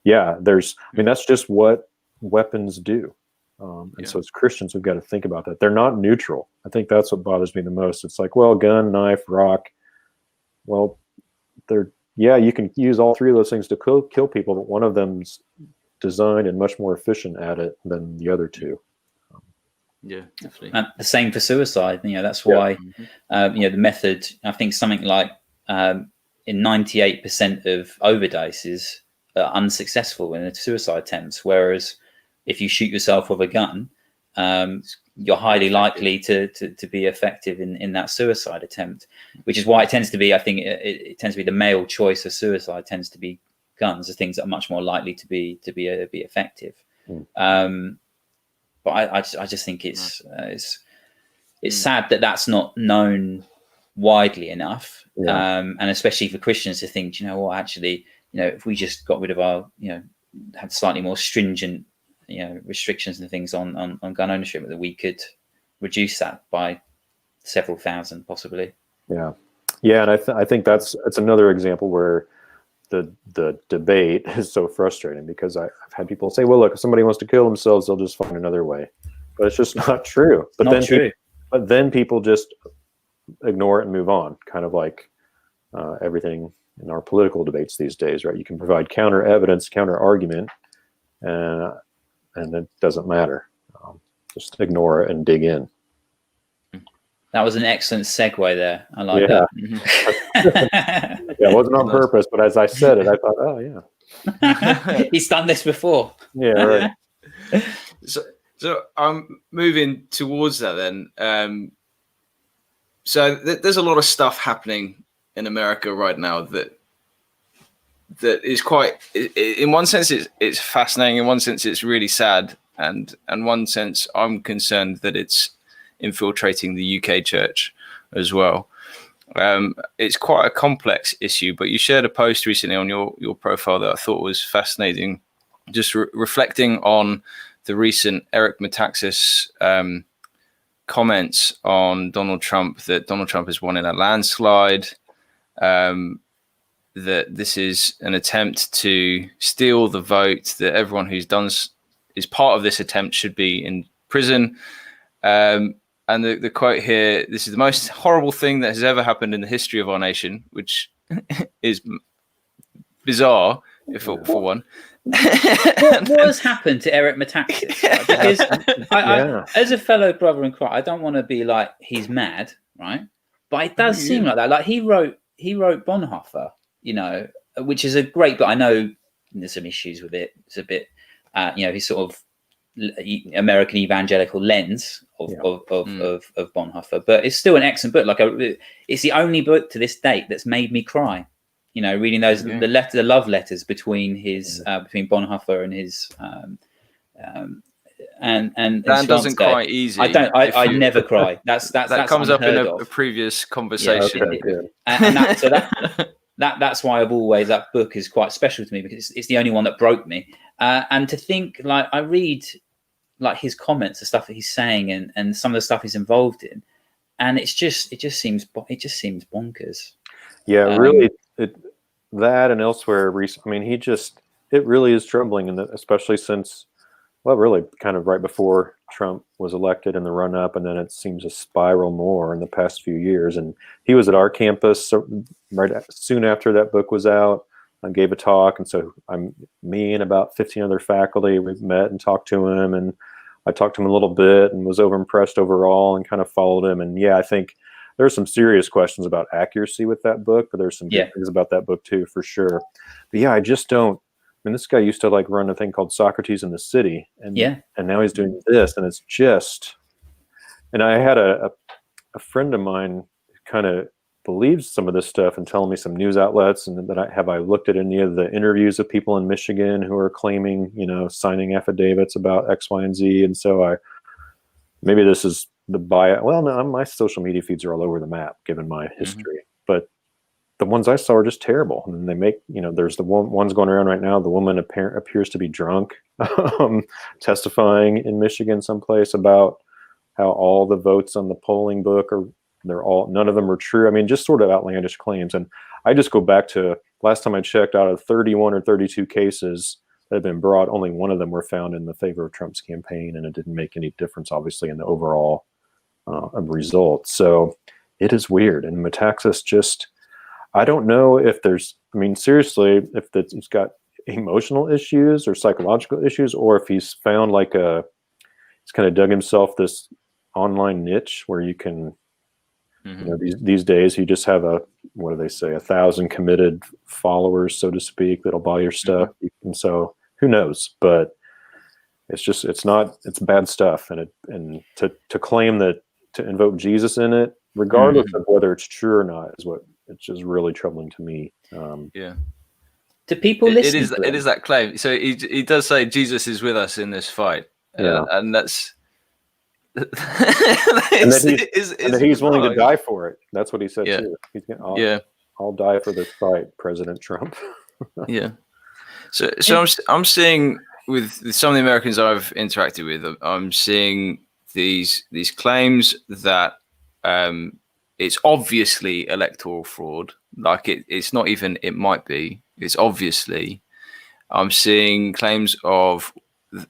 that's just what weapons do. So as Christians, we've got to think about that. They're not neutral. I think that's what bothers me the most. It's like, well, gun, knife, rock. Well, you can use all three of those things to kill people, but one of them's designed and much more efficient at it than the other two. Yeah, definitely. And the same for suicide. That's why the method. I think something like in 98% of overdoses are unsuccessful in a suicide attempt. Whereas if you shoot yourself with a gun, you're highly likely to be effective in that suicide attempt. Which is why it tends to be. I think it tends to be the male choice of suicide tends to be guns. The things that are much more likely to be effective. But I just think it's sad that that's not known widely enough, and especially for Christians to think, actually, if we just got rid of our, had slightly more stringent, restrictions and things on gun ownership, that we could reduce that by several thousand, possibly. Yeah, and I think that's another example where the debate is so frustrating, because I've had people say, well, look, if somebody wants to kill themselves, they'll just find another way. But it's just not true. But then people just ignore it and move on, kind of like everything in our political debates these days, right? You can provide counter evidence, counter argument, and it doesn't matter. Just ignore it and dig in. That was an excellent segue there. I like that. Yeah, it wasn't on purpose, but as I said it, I thought, oh yeah, he's done this before. Yeah, right. So I'm moving towards that then. So there's a lot of stuff happening in America right now that is quite, in one sense, it's fascinating. In one sense, it's really sad, and in one sense, I'm concerned that it's infiltrating the UK church as well. It's quite a complex issue, but you shared a post recently on your profile that I thought was fascinating, just reflecting on the recent Eric Metaxas comments on Donald Trump, that Donald Trump has won in a landslide, that this is an attempt to steal the vote, that everyone who's done is part of this attempt should be in prison. And the quote here, this is the most horrible thing that has ever happened in the history of our nation, which is bizarre, for one. What has happened to Eric Metaxas? Right? Because I, as a fellow brother in Christ, I don't want to be like he's mad, right? But it does seem like that. Like he wrote Bonhoeffer, which is a great book. I know there's some issues with it. It's a bit, his sort of American evangelical lens of Bonhoeffer, but it's still an excellent book. Like it's the only book to this date that's made me cry. Reading those the love letters between his between Bonhoeffer and his and Dan doesn't cry easy. I never cry. That comes up in a previous conversation. That's why I've always, that book is quite special to me, because it's the only one that broke me. And to think, like, I read like his comments, the stuff that he's saying, and some of the stuff he's involved in, and it just seems bonkers. Yeah, really, that and elsewhere. I mean, it really is troubling, and especially since, well, really kind of right before Trump was elected in the run up, and then it seems to spiral more in the past few years. And he was at our campus right soon after that book was out. I gave a talk, and so me and about 15 other faculty, we met and talked to him, and I talked to him a little bit and was overimpressed overall and kind of followed him. And yeah, I think there's some serious questions about accuracy with that book, but there's some good things about that book too, for sure. But yeah, I just don't. I mean, this guy used to like run a thing called Socrates in the City, and now he's doing this, and it's just. And I had a friend of mine kind of believes some of this stuff and telling me some news outlets, and that I looked at any of the interviews of people in Michigan who are claiming, signing affidavits about X, Y, and Z. And so maybe this is the bias. Well, no, my social media feeds are all over the map given my history, but the ones I saw are just terrible. And they make, there's the ones going around right now. The woman appears to be drunk, testifying in Michigan someplace about how all the votes on the polling book none of them are true. I mean, just sort of outlandish claims. And I just go back to last time I checked, out of 31 or 32 cases that have been brought, only one of them were found in the favor of Trump's campaign, and it didn't make any difference, obviously, in the overall result. So it is weird. And Metaxas I don't know if seriously, if it's got emotional issues or psychological issues, or if he's found he's kind of dug himself this online niche where you can, these days you just have what do they say, 1,000 committed followers, so to speak, that'll buy your stuff. And so who knows, but it's bad stuff. And to claim that, to invoke Jesus in it, regardless of whether it's true or not, is what it's just really troubling to me. Do people listen? It is that claim. So he does say Jesus is with us in this fight, and that's and that he's willing to die for it. That's what he said too. He's I'll die for this fight, President Trump. So I'm seeing with some of the Americans I've interacted with, I'm seeing these claims that it's obviously electoral fraud. Like it's not even, it might be, it's obviously. I'm seeing claims of,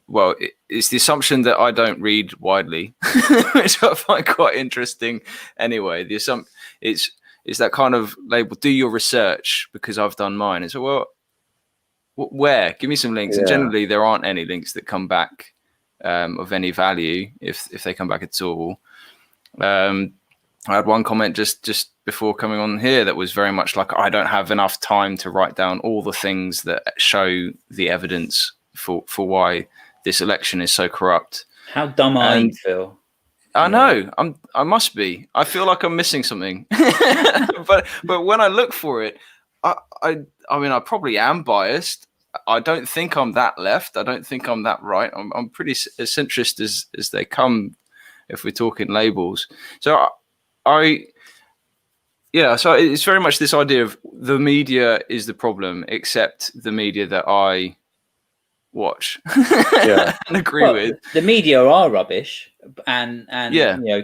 well, it's the assumption that I don't read widely, which I find quite interesting anyway. It's that kind of label, do your research because I've done mine. It's well, where? Give me some links. And generally there aren't any links that come back of any value if they come back at all. I had one comment just before coming on here that was very much like, I don't have enough time to write down all the things that show the evidence for why this election is so corrupt. How dumb are you, Phil? I know. I must be. I feel like I'm missing something. but when I look for it, I mean, I probably am biased. I don't think I'm that left. I don't think I'm that right. I'm pretty as centrist as they come if we're talking labels. So so it's very much this idea of the media is the problem, except the media that I watch and agree with. The media are rubbish and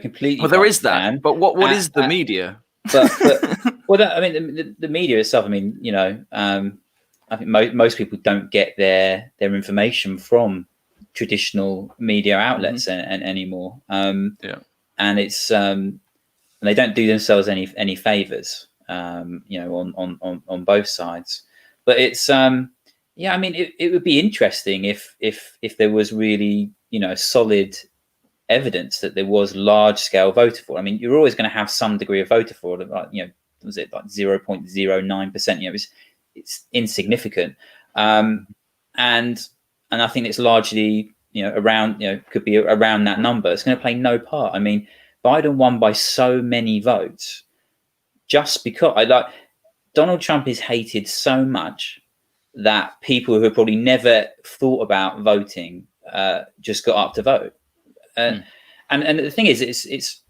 completely. Well, there is that. But what is the media? But I mean, the media itself. I mean, I think most people don't get their information from traditional media outlets and anymore. And it's and they don't do themselves any favors, on both sides. But it's I mean, it would be interesting if there was really solid evidence that there was large scale voter fraud. I mean, you're always going to have some degree of voter fraud. Was it like 0.09%? It's insignificant, and I think it's largely around could be around that number. It's going to play no part. I mean, Biden won by so many votes just because Donald Trump is hated so much that people who have probably never thought about voting just got up to vote. And the thing is,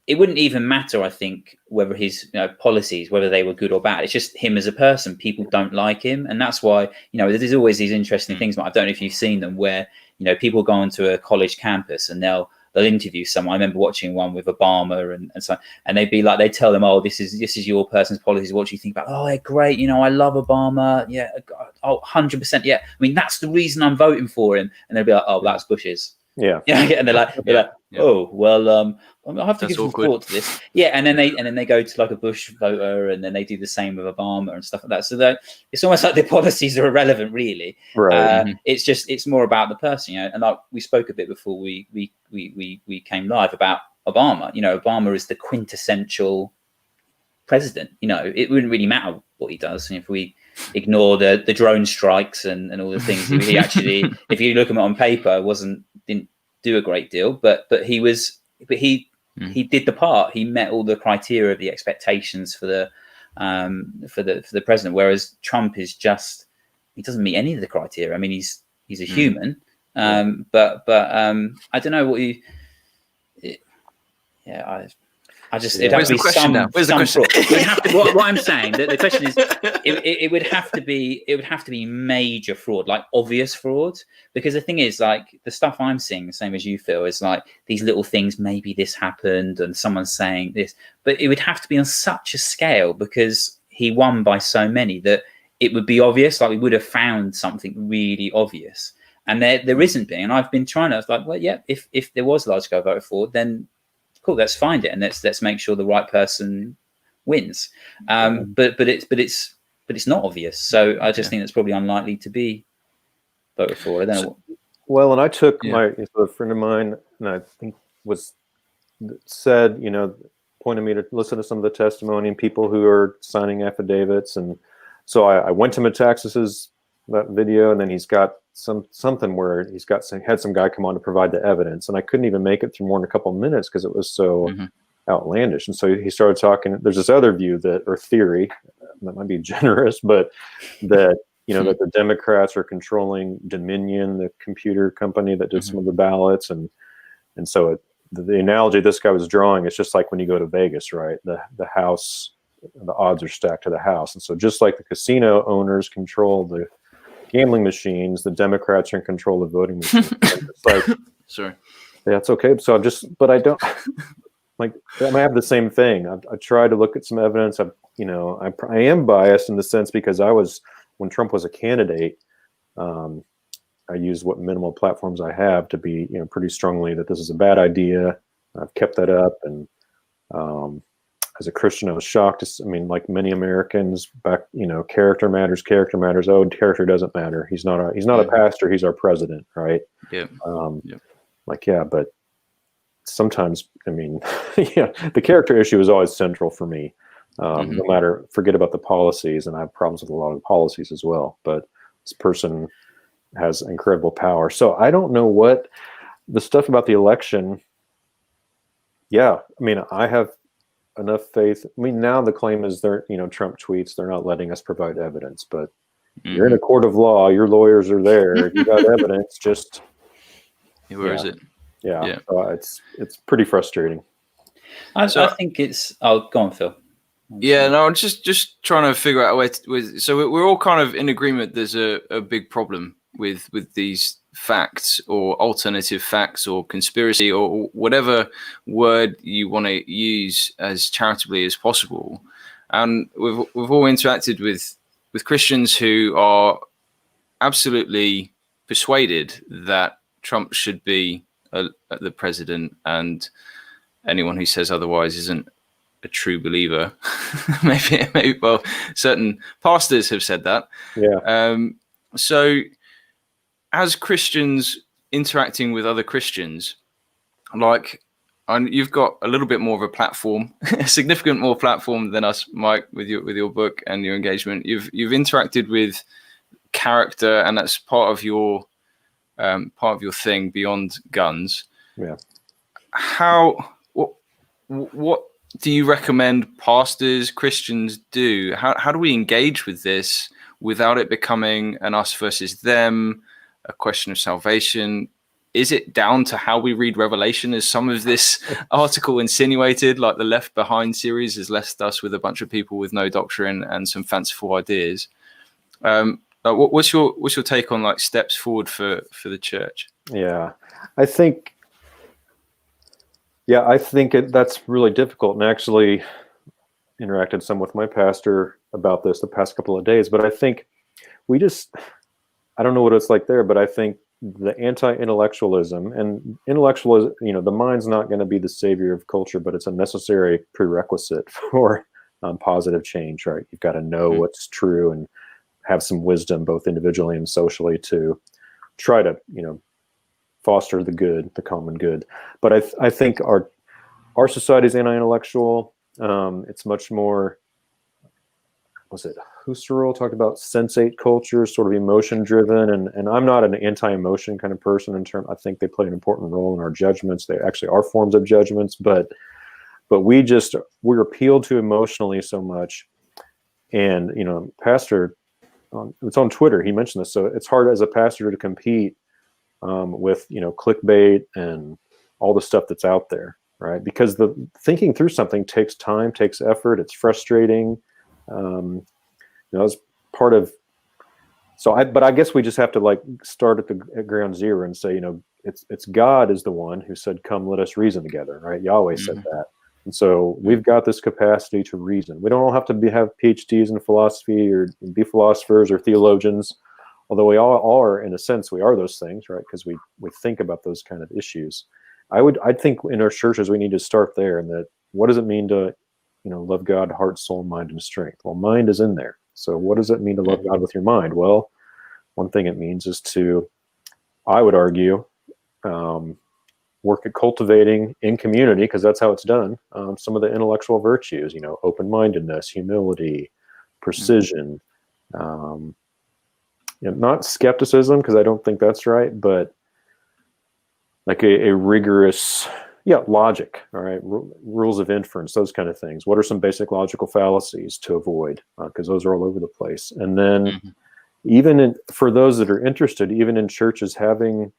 it wouldn't even matter, I think, whether his policies, whether they were good or bad. It's just him as a person. People don't like him, and that's why there's always these interesting things. But I don't know if you've seen them where people go onto a college campus and they'll interview someone. I remember watching one with Obama and they'd be like, they tell them, oh, this is your person's policies. What do you think about? Oh, they're great. I love Obama. Yeah. Oh, 100%. Yeah. I mean, that's the reason I'm voting for him. And they'd be like, oh, that's Bush's. Yeah. And they're like, oh, well, I'll have to give some thought to this. Yeah. And then they go to like a Bush voter and then they do the same with Obama and stuff like that. So it's almost like the policies are irrelevant, really. Right. It's more about the person, and like we spoke a bit before we came live about Obama. Obama is the quintessential president. It wouldn't really matter what he does. And if we ignore the drone strikes and all the things, he actually, if you look at him on paper, didn't do a great deal, but he did the part. He met all the criteria of the expectations for the president, whereas Trump is he doesn't meet any of the criteria. I mean, he's a human, but I don't know what you. I just it'd have to be some. Where's the question? What I'm saying, the question is, it would have to be major fraud, like obvious fraud, because the thing is, like the stuff I'm seeing, the same as you feel, is like these little things. Maybe this happened, and someone's saying this, but it would have to be on such a scale because he won by so many that it would be obvious. Like we would have found something really obvious, and there isn't being. And I've been trying to. I was like, well, yeah, if there was large scale voter fraud, then cool, let's find it and let's make sure the right person wins. But but it's not obvious. So I just think that's probably unlikely to be voted for. I don't know. Well, and I took a friend of mine, and I think said, pointed me to listen to some of the testimony and people who are signing affidavits. And so I went to Metaxas's that video, and then he's got something where had some guy come on to provide the evidence, and I couldn't even make it through more than a couple of minutes because it was so outlandish. And so he started talking. There's this other view or theory that might be generous, but that that the Democrats are controlling Dominion, the computer company that did some of the ballots, and so the analogy this guy was drawing is just like when you go to Vegas, right? The house, the odds are stacked to the house, and so just like the casino owners control the gambling machines, the Democrats are in control of voting machines. It's like, sorry, that's okay. So but I don't like. I have the same thing. I try to look at some evidence. I am biased in the sense because when Trump was a candidate, I used what minimal platforms I have to be, pretty strongly that this is a bad idea. I've kept that up, and as a Christian, I was shocked. Like many Americans, back, character matters. Oh, character doesn't matter. He's not a pastor. He's our president, right? Yeah. But sometimes, the character issue is always central for me. No matter, forget about the policies, and I have problems with a lot of policies as well. But this person has incredible power. So I don't know what the stuff about the election. Yeah, I have enough faith. Now the claim is Trump tweets, they're not letting us provide evidence, but you're in a court of law, your lawyers are there, you got evidence, just where is it? Yeah. So it's pretty frustrating. I think it's go on, Phil. I'm just trying to figure out a way so we're all kind of in agreement there's a big problem with these facts or alternative facts or conspiracy or whatever word you want to use as charitably as possible. And we've all interacted with Christians who are absolutely persuaded that Trump should be the president, and anyone who says otherwise isn't a true believer. maybe certain pastors have said that. So as Christians interacting with other Christians, you've got a little bit more of a platform, a significant more platform than us, Mike, with your book and your engagement. You've interacted with character, and that's part of your thing beyond guns. Yeah. What do you recommend pastors, Christians do? How do we engage with this without it becoming an us versus them, a question of salvation? Is it down to how we read Revelation, as some of this article insinuated, like the Left Behind series has left us with a bunch of people with no doctrine and some fanciful ideas? What's your take on steps forward for the church? I think that's really difficult, and actually interacted some with my pastor about this the past couple of days. But I think I don't know what it's like there, but I think the anti-intellectualism and intellectualism, the mind's not going to be the savior of culture, but it's a necessary prerequisite for positive change, right? You've got to know what's true and have some wisdom, both individually and socially, to try to, foster the good, the common good. But I think our society is anti-intellectual. It's much more, Husserl talked about sensate culture, sort of emotion driven, and I'm not an anti-emotion kind of person I think they play an important role in our judgments. They actually are forms of judgments, but we're appealed to emotionally so much. And pastor, it's on Twitter, he mentioned this, so it's hard as a pastor to compete with clickbait and all the stuff that's out there, right? Because the thinking through something takes time, takes effort, it's frustrating. It's part of. But I guess we just have to start at ground zero and say, it's God is the one who said, "Come, let us reason together." Right? Yahweh said that, and so we've got this capacity to reason. We don't all have to have PhDs in philosophy or be philosophers or theologians, although we all are, in a sense, we are those things, right? Because we think about those kind of issues. I think in our churches we need to start there, and that what does it mean to love God, heart, soul, mind, and strength? Well, mind is in there. So what does it mean to love God with your mind? Well, one thing it means is to, I would argue, work at cultivating in community, because that's how it's done, some of the intellectual virtues, open-mindedness, humility, precision, not skepticism, because I don't think that's right, but like a rigorous, logic, all right, rules of inference, those kind of things. What are some basic logical fallacies to avoid? Because those are all over the place. And then even for those that are interested, even in churches, having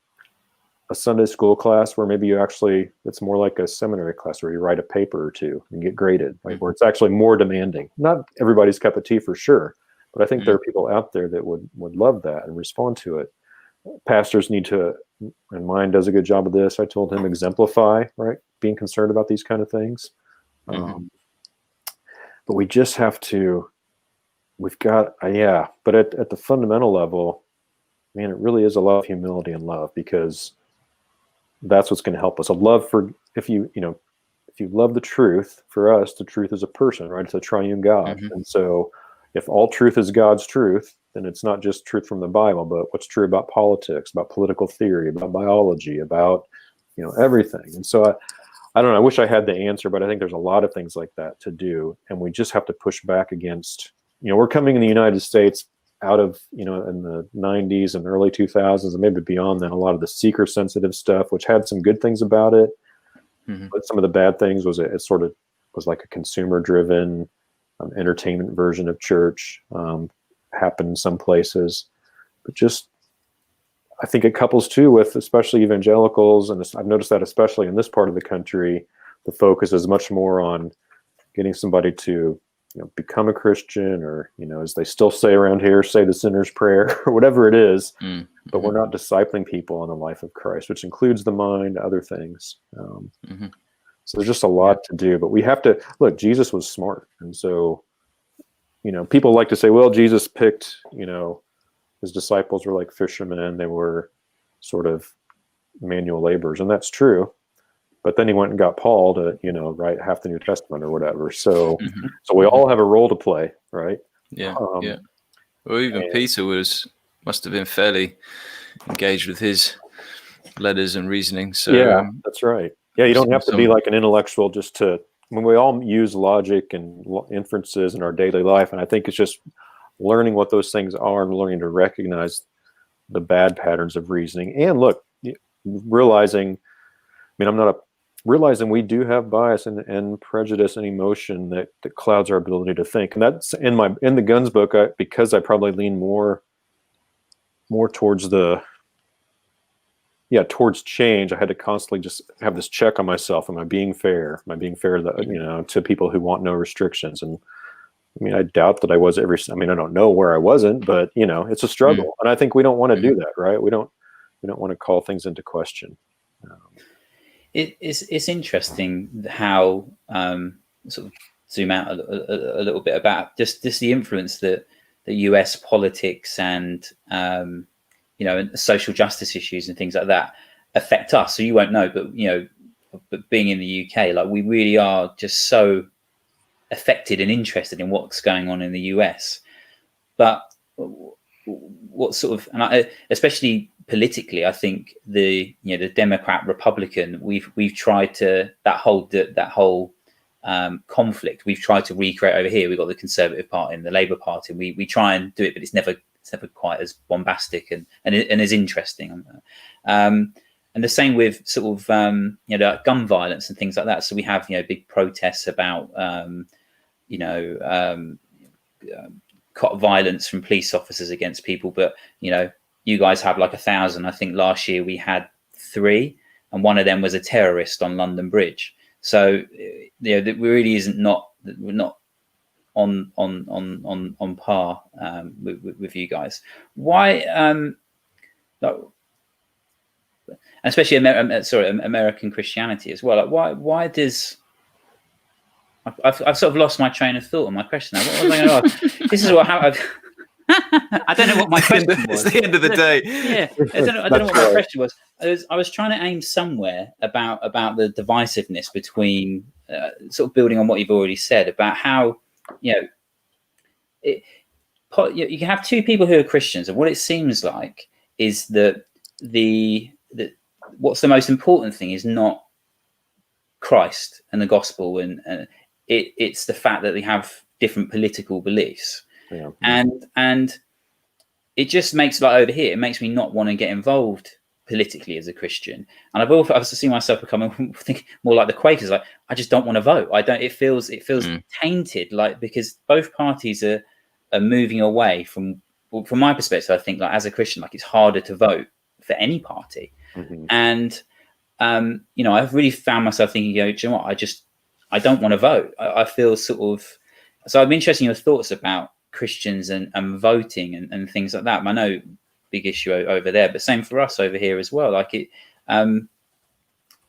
a Sunday school class where maybe it's more like a seminary class where you write a paper or two and get graded, right? Where it's actually more demanding. Not everybody's cup of tea for sure, but I think there are people out there that would love that and respond to it. Pastors need to, and mine does a good job of this, I told him, exemplify, right? Being concerned about these kind of things. But we just have to, but at the fundamental level, man, it really is a lot of humility and love, because that's what's going to help us. A love for, if you love the truth, for us, the truth is a person, right? It's a triune God. And so if all truth is God's truth, then it's not just truth from the Bible, but what's true about politics, about political theory, about biology, about, everything. And so I don't know, I wish I had the answer, but I think there's a lot of things like that to do. And we just have to push back against, we're coming in the United States out of, in the 90s and early 2000s, and maybe beyond then, a lot of the seeker sensitive stuff, which had some good things about it. But some of the bad things was it sort of was like a consumer driven entertainment version of church, happened in some places. But just, I think it couples too with especially evangelicals, and I've noticed that especially in this part of the country, the focus is much more on getting somebody to become a Christian, or, as they still say around here, say the sinner's prayer or whatever it is. But we're not discipling people on the life of Christ, which includes the mind, other things. So there's just a lot to do, but we have to look, Jesus was smart. And so, people like to say, well, Jesus picked, his disciples were like fishermen and they were sort of manual laborers. And that's true. But then he went and got Paul to, write half the New Testament or whatever. So, so we all have a role to play, right? Yeah. Well, even Peter must have been fairly engaged with his letters and reasoning. So that's right. Yeah, you don't have to be like an intellectual just to. I mean, we all use logic and inferences in our daily life, and I think it's just learning what those things are and learning to recognize the bad patterns of reasoning. And look, realizing. I mean, realizing we do have bias and prejudice and emotion that clouds our ability to think. And that's in the Guns book, because I probably lean more towards towards change. I had to constantly just have this check on myself. Am I being fair? Am I being fair to people who want no restrictions? And I mean, I doubt that I was I don't know where I wasn't, but it's a struggle. And I think we don't want to do that, right? We don't want to call things into question. It's interesting how sort of zoom out a little bit about just the influence that the US politics and and social justice issues and things like that affect us. So you won't know, but being in the UK, like, we really are just so affected and interested in what's going on in the US. But what sort of, and especially politically, I think the Democrat Republican, we've tried to that whole conflict we've tried to recreate over here. We've got the Conservative Party and the Labour Party. We try and do it, but it's never quite as bombastic and as interesting. And the same with sort of gun violence and things like that. So we have big protests about violence from police officers against people, but you guys have like 1,000. I think last year we had 3, and one of them was a terrorist on London Bridge. So that really we're not on par with you guys. Why? Especially American Christianity as well. Like, why does I've sort of lost my train of thought on my question now. What was I going to ask? This is what happened. I don't know what my question was. It's the end of the day. Yeah, I don't know what my question was. I was trying to aim somewhere about the divisiveness between sort of building on what you've already said about how you can have two people who are Christians, and what it seems like is that what's the most important thing is not Christ and the gospel, and it's the fact that they have different political beliefs, and it just makes, like over here, it makes me not want to get involved politically as a Christian. And I've seen myself becoming more like the Quakers. Like, I just don't want to vote. I don't. It feels tainted, like, because both parties are moving away from. Well, from my perspective, I think, like, as a Christian, like, it's harder to vote for any party. And I've really found myself thinking, do you know what? I don't want to vote. I feel sort of. So I'm interested in your thoughts about Christians and voting and things like that. I know, big issue over there, but same for us over here as well. Like, it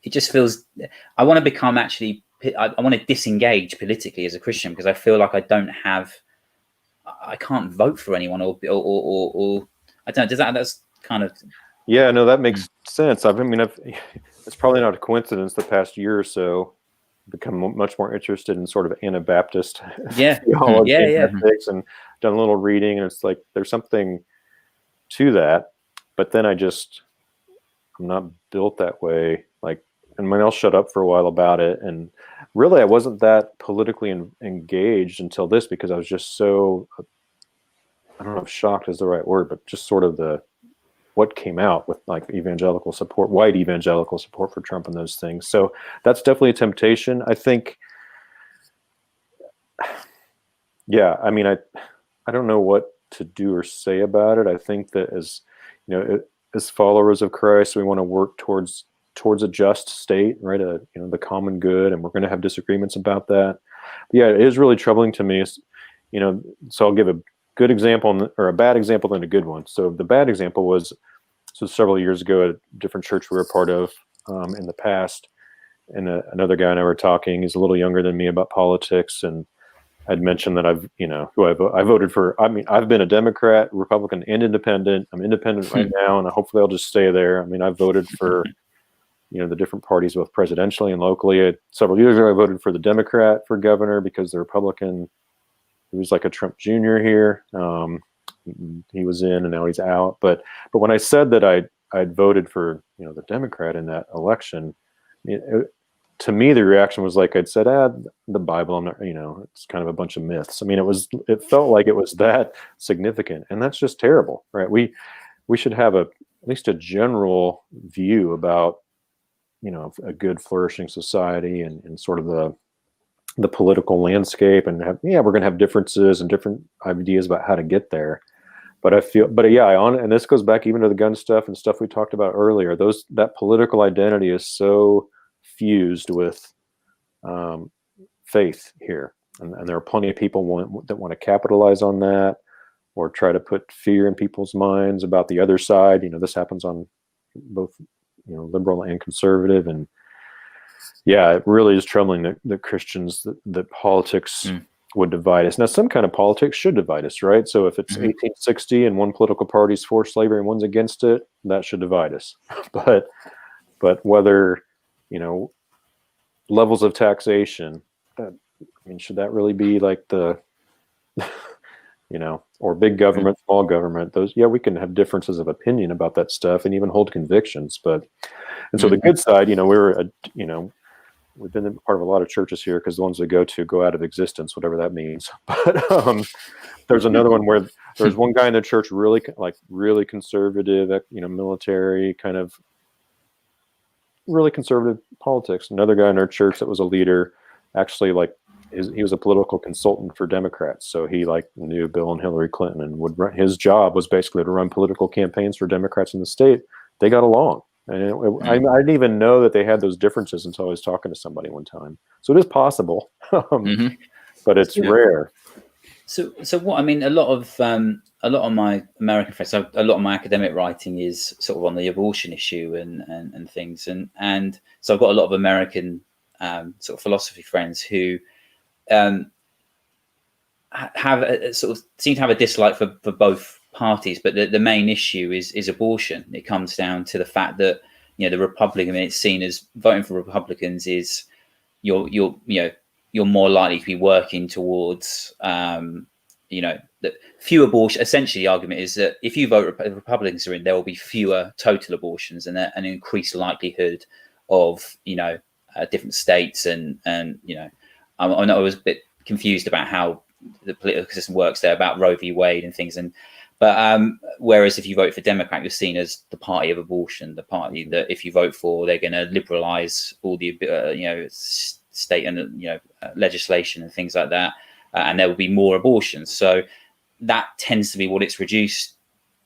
just feels. I want to become I want to disengage politically as a Christian, because I feel like I can't vote for anyone or I don't know. That's kind of. Yeah, no, that makes sense. It's probably not a coincidence the past year or so become much more interested in sort of Anabaptist theology and ethics, and done a little reading, and it's like there's something to that. But then I'm not built that way. Like, and I'll shut up for a while about it. And really, I wasn't that politically engaged until this, because I was just so, I don't know if shocked is the right word, but just sort of what came out with, like, evangelical support, white evangelical support for Trump and those things. So that's definitely a temptation, I think. Yeah, I mean, I don't know what to do or say about it. I think that as followers of Christ, we want to work towards a just state, right? The common good, and we're going to have disagreements about that. But yeah, it is really troubling to me. So I'll give a good example, or a bad example, then a good one. So the bad example was, several years ago at a different church we were a part of in the past, and another guy and I were talking. He's a little younger than me, about politics, and I'd mentioned that I voted for. I mean, I've been a Democrat, Republican, and independent. I'm independent right now, and hopefully I'll just stay there. I mean, I've voted for the different parties, both presidentially and locally. Several years ago, I voted for the Democrat for governor, because the Republican, he was like a Trump Jr. here. He was in, and now he's out. But when I said that I'd voted for the Democrat in that election, to me the reaction was like I'd said, the Bible, I'm not, it's kind of a bunch of myths. I mean, it felt like it was that significant, and that's just terrible, right? We should have at least a general view about a good flourishing society and sort of the political landscape, and we're going to have differences and different ideas about how to get there. But and this goes back even to the gun stuff and stuff we talked about earlier. That political identity is so fused with faith here, and there are plenty of people that want to capitalize on that, or try to put fear in people's minds about the other side. This happens on both liberal and conservative, and it really is troubling that Christians, that politics would divide us. Now, some kind of politics should divide us, right? So if it's 1860 and one political party is for slavery and one's against it, that should divide us. But whether levels of taxation, should that really be like the or big government, small government? Those, we can have differences of opinion about that stuff and even hold convictions. So the good side, we've been part of a lot of churches here, because the ones we go to go out of existence, whatever that means. But there's another one where there's one guy in the church really conservative, military kind of really conservative politics. Another guy in our church that was a leader, actually, he was a political consultant for Democrats. So he knew Bill and Hillary Clinton, and his job was basically to run political campaigns for Democrats in the state. They got along. And I didn't even know that they had those differences until I was talking to somebody one time. So it is possible, but it's rare. So what I mean, a lot of my American friends, so a lot of my academic writing is sort of on the abortion issue and things, and so I've got a lot of American sort of philosophy friends who have sort of seem to have a dislike for both parties, but the main issue is abortion. It comes down to the fact that the Republican, it's seen as voting for Republicans is you're more likely to be working towards that few abortion. Essentially, the argument is that if you vote Republicans are in, there will be fewer total abortions and an increased likelihood of different states and I know I was a bit confused about how the political system works there about Roe v. Wade and things, but whereas if you vote for Democrat, you're seen as the party of abortion, the party that if you vote for, they're going to liberalize all the state and legislation and things like that, and there will be more abortions. So that tends to be what it's reduced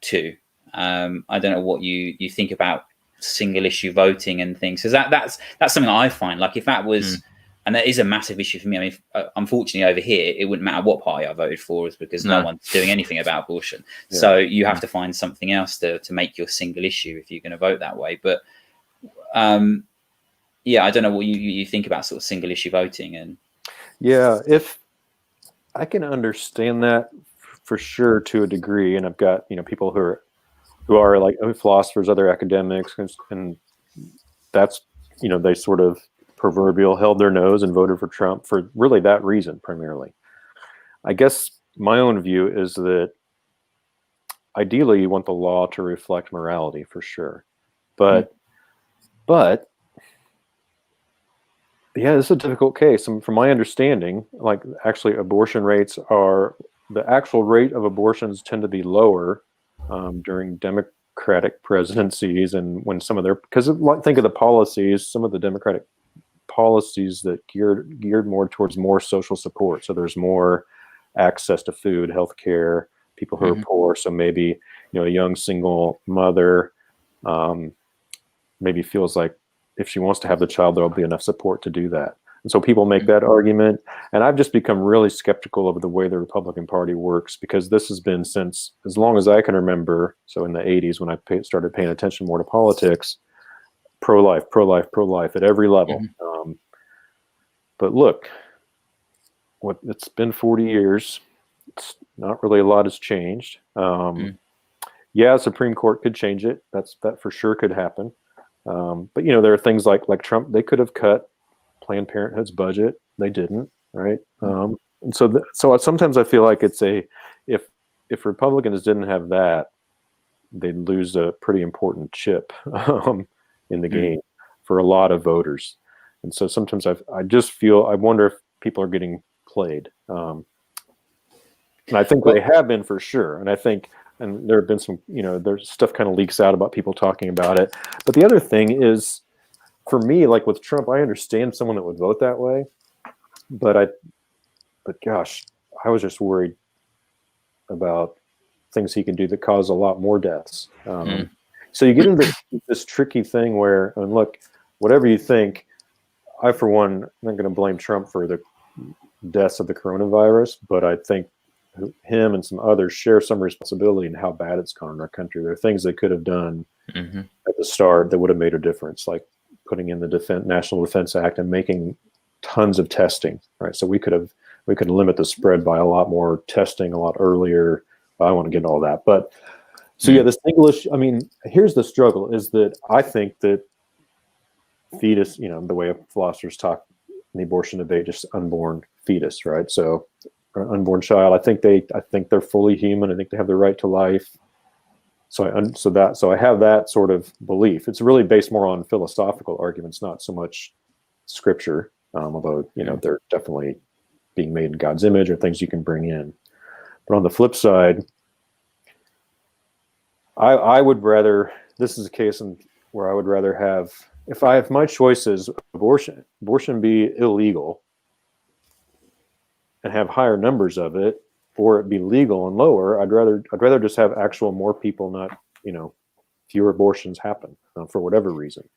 to. I don't know what you think about single issue voting and things, because that's something I find, like, if that was and that is a massive issue for me. I mean, unfortunately over here it wouldn't matter what party I voted for, is because no one's doing anything about abortion. So you have to find something else to make your single issue if you're going to vote that way. But I don't know what you think about sort of single issue voting. And if I can understand that for sure to a degree, and I've got people who are like philosophers, other academics, and that's they sort of proverbial held their nose and voted for Trump for really that reason primarily. I guess my own view is that ideally you want the law to reflect morality for sure, but yeah, this is a difficult case. And from my understanding, like, actually abortion rates the actual rate of abortions tend to be lower during Democratic presidencies, and when because think of the policies, some of the Democratic policies that geared more towards more social support. So there's more access to food, healthcare, people who are poor. So maybe a young single mother maybe feels like if she wants to have the child, there'll be enough support to do that. And so people make that argument. And I've just become really skeptical of the way the Republican Party works, because this has been since as long as I can remember. So in the 80s, when I started paying attention more to politics, pro-life at every level. But look, it's been 40 years. It's not really a lot has changed. Supreme Court could change it. That for sure could happen. But there are things like Trump. They could have cut Planned Parenthood's budget. They didn't, right? And so sometimes I feel like it's if Republicans didn't have that, they'd lose a pretty important chip in the game for a lot of voters. And so sometimes I just feel, I wonder if people are getting played. And I think they have been for sure. And I think, and there have been some, there's stuff kind of leaks out about people talking about it. But the other thing is, for me, like with Trump, I understand someone that would vote that way. But gosh, I was just worried about things he can do that cause a lot more deaths. So you get into this tricky thing where, and look, whatever you think, I, for one, I'm not going to blame Trump for the deaths of the coronavirus, but I think him and some others share some responsibility in how bad it's gone in our country. There are things they could have done at the start that would have made a difference, like putting in the National Defense Act and making tons of testing, right? So we could limit the spread by a lot more testing a lot earlier. I don't want to get into all that, but so this English, I mean, here's the struggle, is that I think that fetus, the way philosophers talk in the abortion debate, just unborn fetus, right? So unborn child, I think they're fully human. I think they have the right to life. So I have that sort of belief. It's really based more on philosophical arguments, not so much scripture, although they're definitely being made in God's image or things you can bring in. But on the flip side, I would rather, this is a case where I would rather have, if my choice is abortion be illegal and have higher numbers of it, or it be legal and lower, I'd rather just have actual more people, not fewer abortions happen for whatever reason.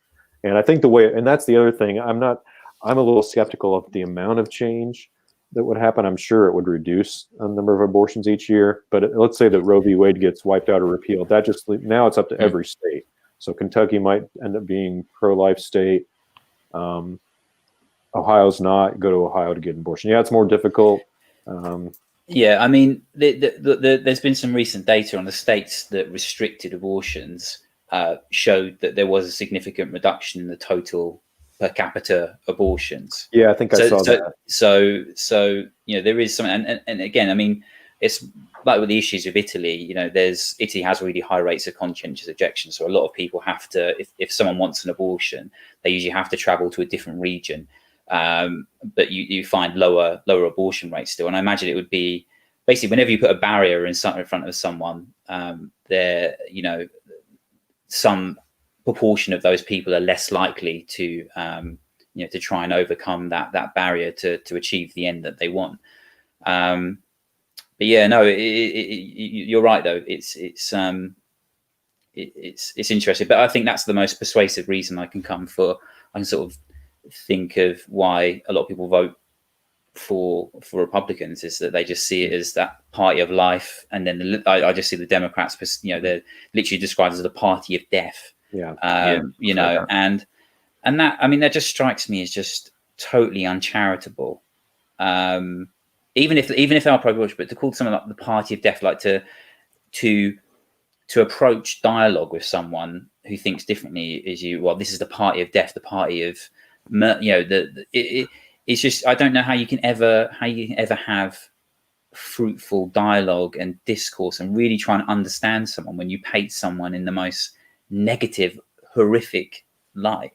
And I think and that's the other thing. I'm a little skeptical of the amount of change that would happen. I'm sure it would reduce the number of abortions each year, but let's say that Roe v. Wade gets wiped out or repealed. Now it's up to every state. So Kentucky might end up being pro-life state. Ohio's not. Go to Ohio to get an abortion. Yeah, it's more difficult. I mean, there's been some recent data on the states that restricted abortions showed that there was a significant reduction in the total per capita abortions. Yeah, I think I saw that. So there is some, and again, I mean, it's like with the issues with Italy. You know, Italy has really high rates of conscientious objection, so a lot of people have to, if someone wants an abortion, they usually have to travel to a different region. But you find lower abortion rates still, and I imagine it would be basically whenever you put a barrier in front of someone, there, you know, some proportion of those people are less likely to, you know, to try and overcome that barrier to achieve the end that they want. But yeah, no, you're right though. It's interesting, but I think that's the most persuasive reason I can sort of think of why a lot of people vote for Republicans, is that they just see it as that party of life, and then I just see the Democrats, you know, they're literally described as the party of death. You know, and that, I mean, that just strikes me as just totally uncharitable. Even if they are pro-abortion, but to call someone like the party of death, like to approach dialogue with someone who thinks differently is well, this is the party of death, the party of, you know, it's just, I don't know how you can ever have fruitful dialogue and discourse and really try and understand someone when you paint someone in the most negative, horrific light.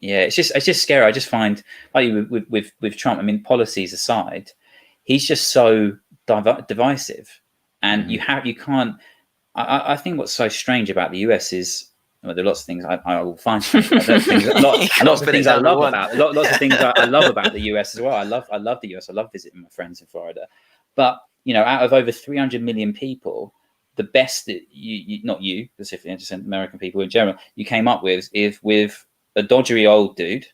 It's just scary. I just find, like with Trump, I mean, policies aside, he's just so divisive, and you can't. I think what's so strange about the US is, well, there are lots of things I will find strange. Lots of things I love about. Lots of things I love about the US as well. I love the US. I love visiting my friends in Florida. But you know, out of over 300 million people, the best that you not you specifically, just American people in general, you came up with with a dodgery old dude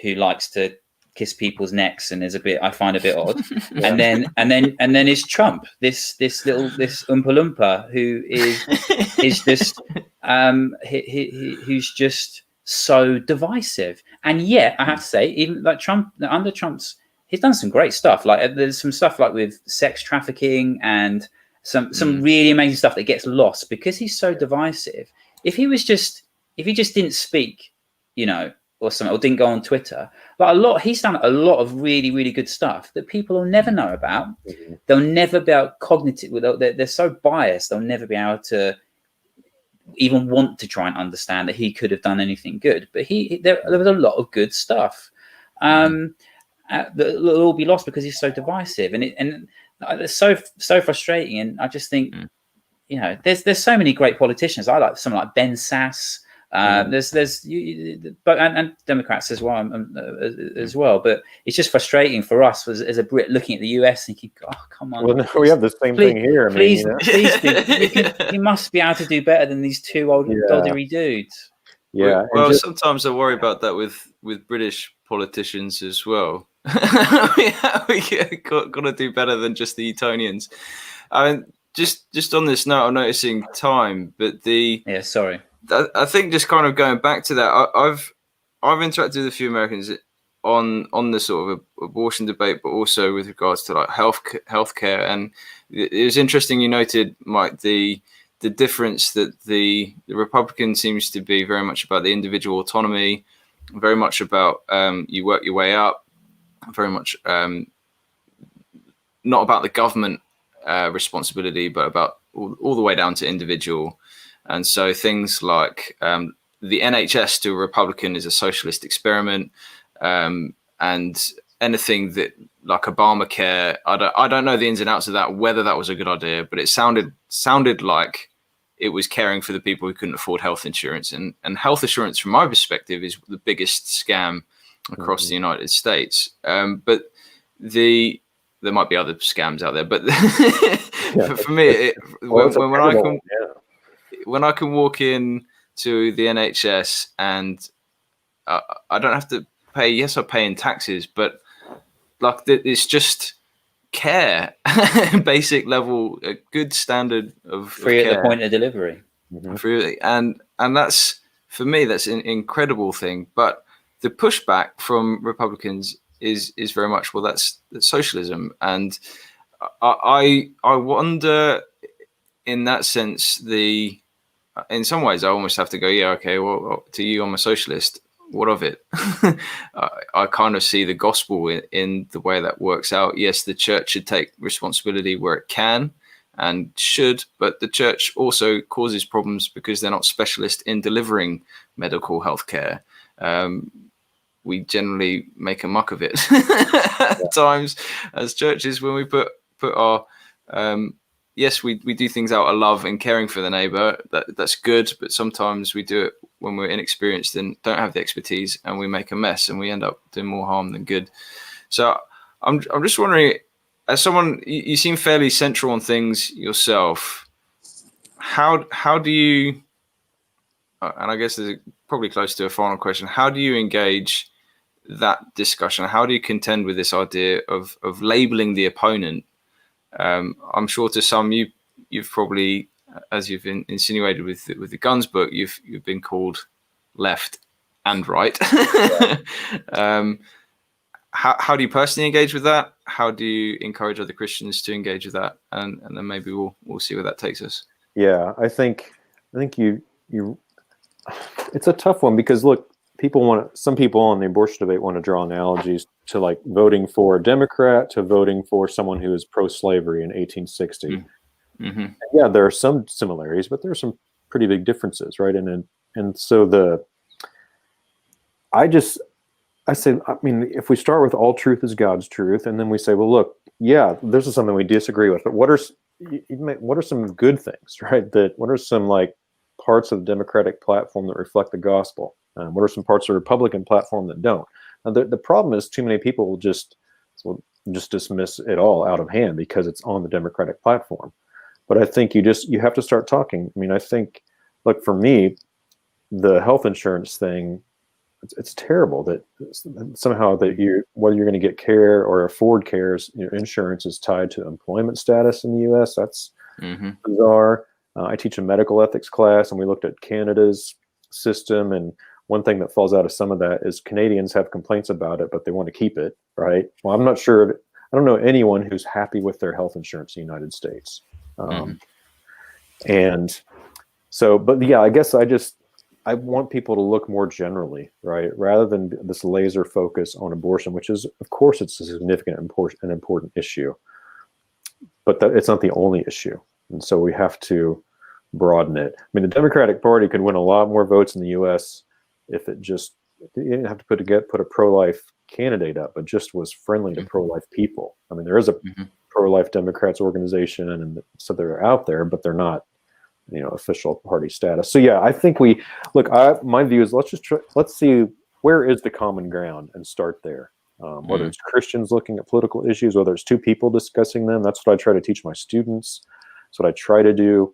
who likes to kiss people's necks and is I find a bit odd. and then is Trump, this Oompa Loompa who is just who's just so divisive. And yet I have to say, even like Trump, under Trump's, he's done some great stuff. Like there's some stuff like with sex trafficking and some really amazing stuff that gets lost because he's so divisive. If he just didn't speak, you know, or something, or didn't go on Twitter, but he's done a lot of really, really good stuff that people will never know about. They'll never be able they're so biased, they'll never be able to even want to try and understand that he could have done anything good. But there was a lot of good stuff that will all be lost because he's so divisive, and it's so frustrating. And I just think, you know, there's so many great politicians. I like someone like Ben Sass. And Democrats as well, but it's just frustrating for us as a Brit looking at the US thinking, oh, come on. Well, no, we have the same thing here. Please you must be able to do better than these two old doddery dudes. Well, sometimes I worry about that with British politicians as well. we got to do better than just the Etonians. I mean, just on this note, I'm noticing time, but I think just kind of going back to that, I've interacted with a few Americans on the sort of abortion debate, but also with regards to like healthcare. And it was interesting. You noted, Mike, the difference that the Republican seems to be very much about the individual autonomy, very much about you work your way up, very much not about the government responsibility, but about all the way down to individual. And so things like the NHS to a Republican is a socialist experiment, and anything that like Obamacare, I don't know the ins and outs of that, whether that was a good idea, but it sounded like it was caring for the people who couldn't afford health insurance. And health insurance, from my perspective, is the biggest scam across the United States. But there might be other scams out there, but for me, when I can walk in to the NHS and I don't have to pay. Yes, I pay in taxes, but like it's just care, basic level, a good standard of free care. At the point of delivery. Free, and that's, for me, that's an incredible thing. But the pushback from Republicans is very much, well, that's socialism, and I wonder, in that sense, in some ways, I almost have to go, yeah, okay, well, to you, I'm a socialist. what of it? I kind of see the gospel in the way that works out. Yes, the church should take responsibility where it can and should, but the church also causes problems because they're not specialists in delivering medical health care. We generally make a muck of it at times as churches when we put our yes, we do things out of love and caring for the neighbor. That's good, but sometimes we do it when we're inexperienced and don't have the expertise, and we make a mess, and we end up doing more harm than good. So I'm just wondering, as someone, you seem fairly central on things yourself. How do you? And I guess this is probably close to a final question. How do you engage that discussion? How do you contend with this idea of labeling the opponent? I'm sure to some you've probably, as you've insinuated with the guns book, you've been called left and right. How do you personally engage with that? How do you encourage other Christians to engage with that? And then maybe we'll see where that takes us. Yeah, I think you it's a tough one because look, some people on the abortion debate want to draw analogies to like voting for a Democrat to voting for someone who is pro-slavery in 1860. Mm-hmm. Yeah, there are some similarities, but there are some pretty big differences, right? And so I say, I mean, if we start with all truth is God's truth, and then we say, well, look, yeah, this is something we disagree with, but what are some good things, right? What are some like parts of the Democratic platform that reflect the gospel? What are some parts of the Republican platform that don't? Now, the problem is too many people will just dismiss it all out of hand because it's on the Democratic platform. But I think you have to start talking. I mean, I think, look, for me, the health insurance thing, it's terrible that somehow that whether you're going to get care or afford care, your insurance is tied to employment status in the U.S. That's bizarre. I teach a medical ethics class, and we looked at Canada's system, and one thing that falls out of some of that is Canadians have complaints about it, but they want to keep it, right? Well, I'm not sure. I don't know anyone who's happy with their health insurance in the United States. And so, but yeah, I guess I want people to look more generally, right? Rather than this laser focus on abortion, which is, of course, it's a significant and important issue, but it's not the only issue. And so we have to broaden it. I mean, the Democratic Party could win a lot more votes in the U.S. if it didn't have to put a pro-life candidate up, but just was friendly to pro-life people. I mean, there is a pro-life Democrats organization, and so they're out there, but they're not, official party status. So yeah, I think my view is let's see where is the common ground and start there. Whether it's Christians looking at political issues, whether it's two people discussing them. That's what I try to teach my students. That's what I try to do.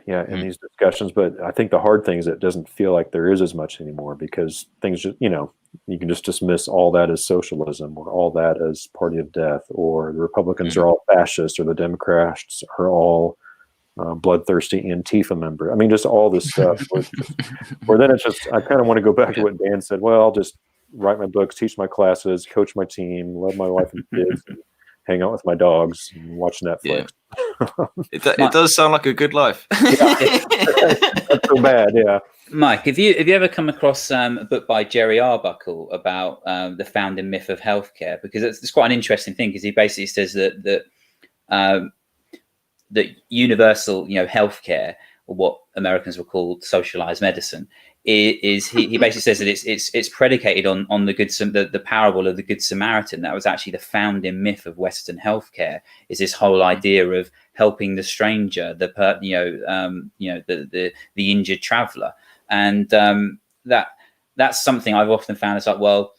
In these discussions, but I think the hard thing is it doesn't feel like there is as much anymore because things just, you can just dismiss all that as socialism or all that as party of death, or the Republicans are all fascist, or the Democrats are all bloodthirsty Antifa member. I mean, just all this stuff. Or then it's just, I kind of want to go back to what Dan said. Well, I'll just write my books, teach my classes, coach my team, love my wife and kids, and hang out with my dogs and watch Netflix. Yeah. It does sound like a good life. That's so bad. Yeah. Mike, have you ever come across a book by Jerry Arbuckle about the founding myth of healthcare? Because it's quite an interesting thing, because he basically says that universal, healthcare, or what Americans will call socialized medicine, is he basically says that it's predicated on the parable of the Good Samaritan. That was actually the founding myth of Western healthcare. Is this whole idea of helping the stranger, the injured traveler, and that's something I've often found. It's like, well,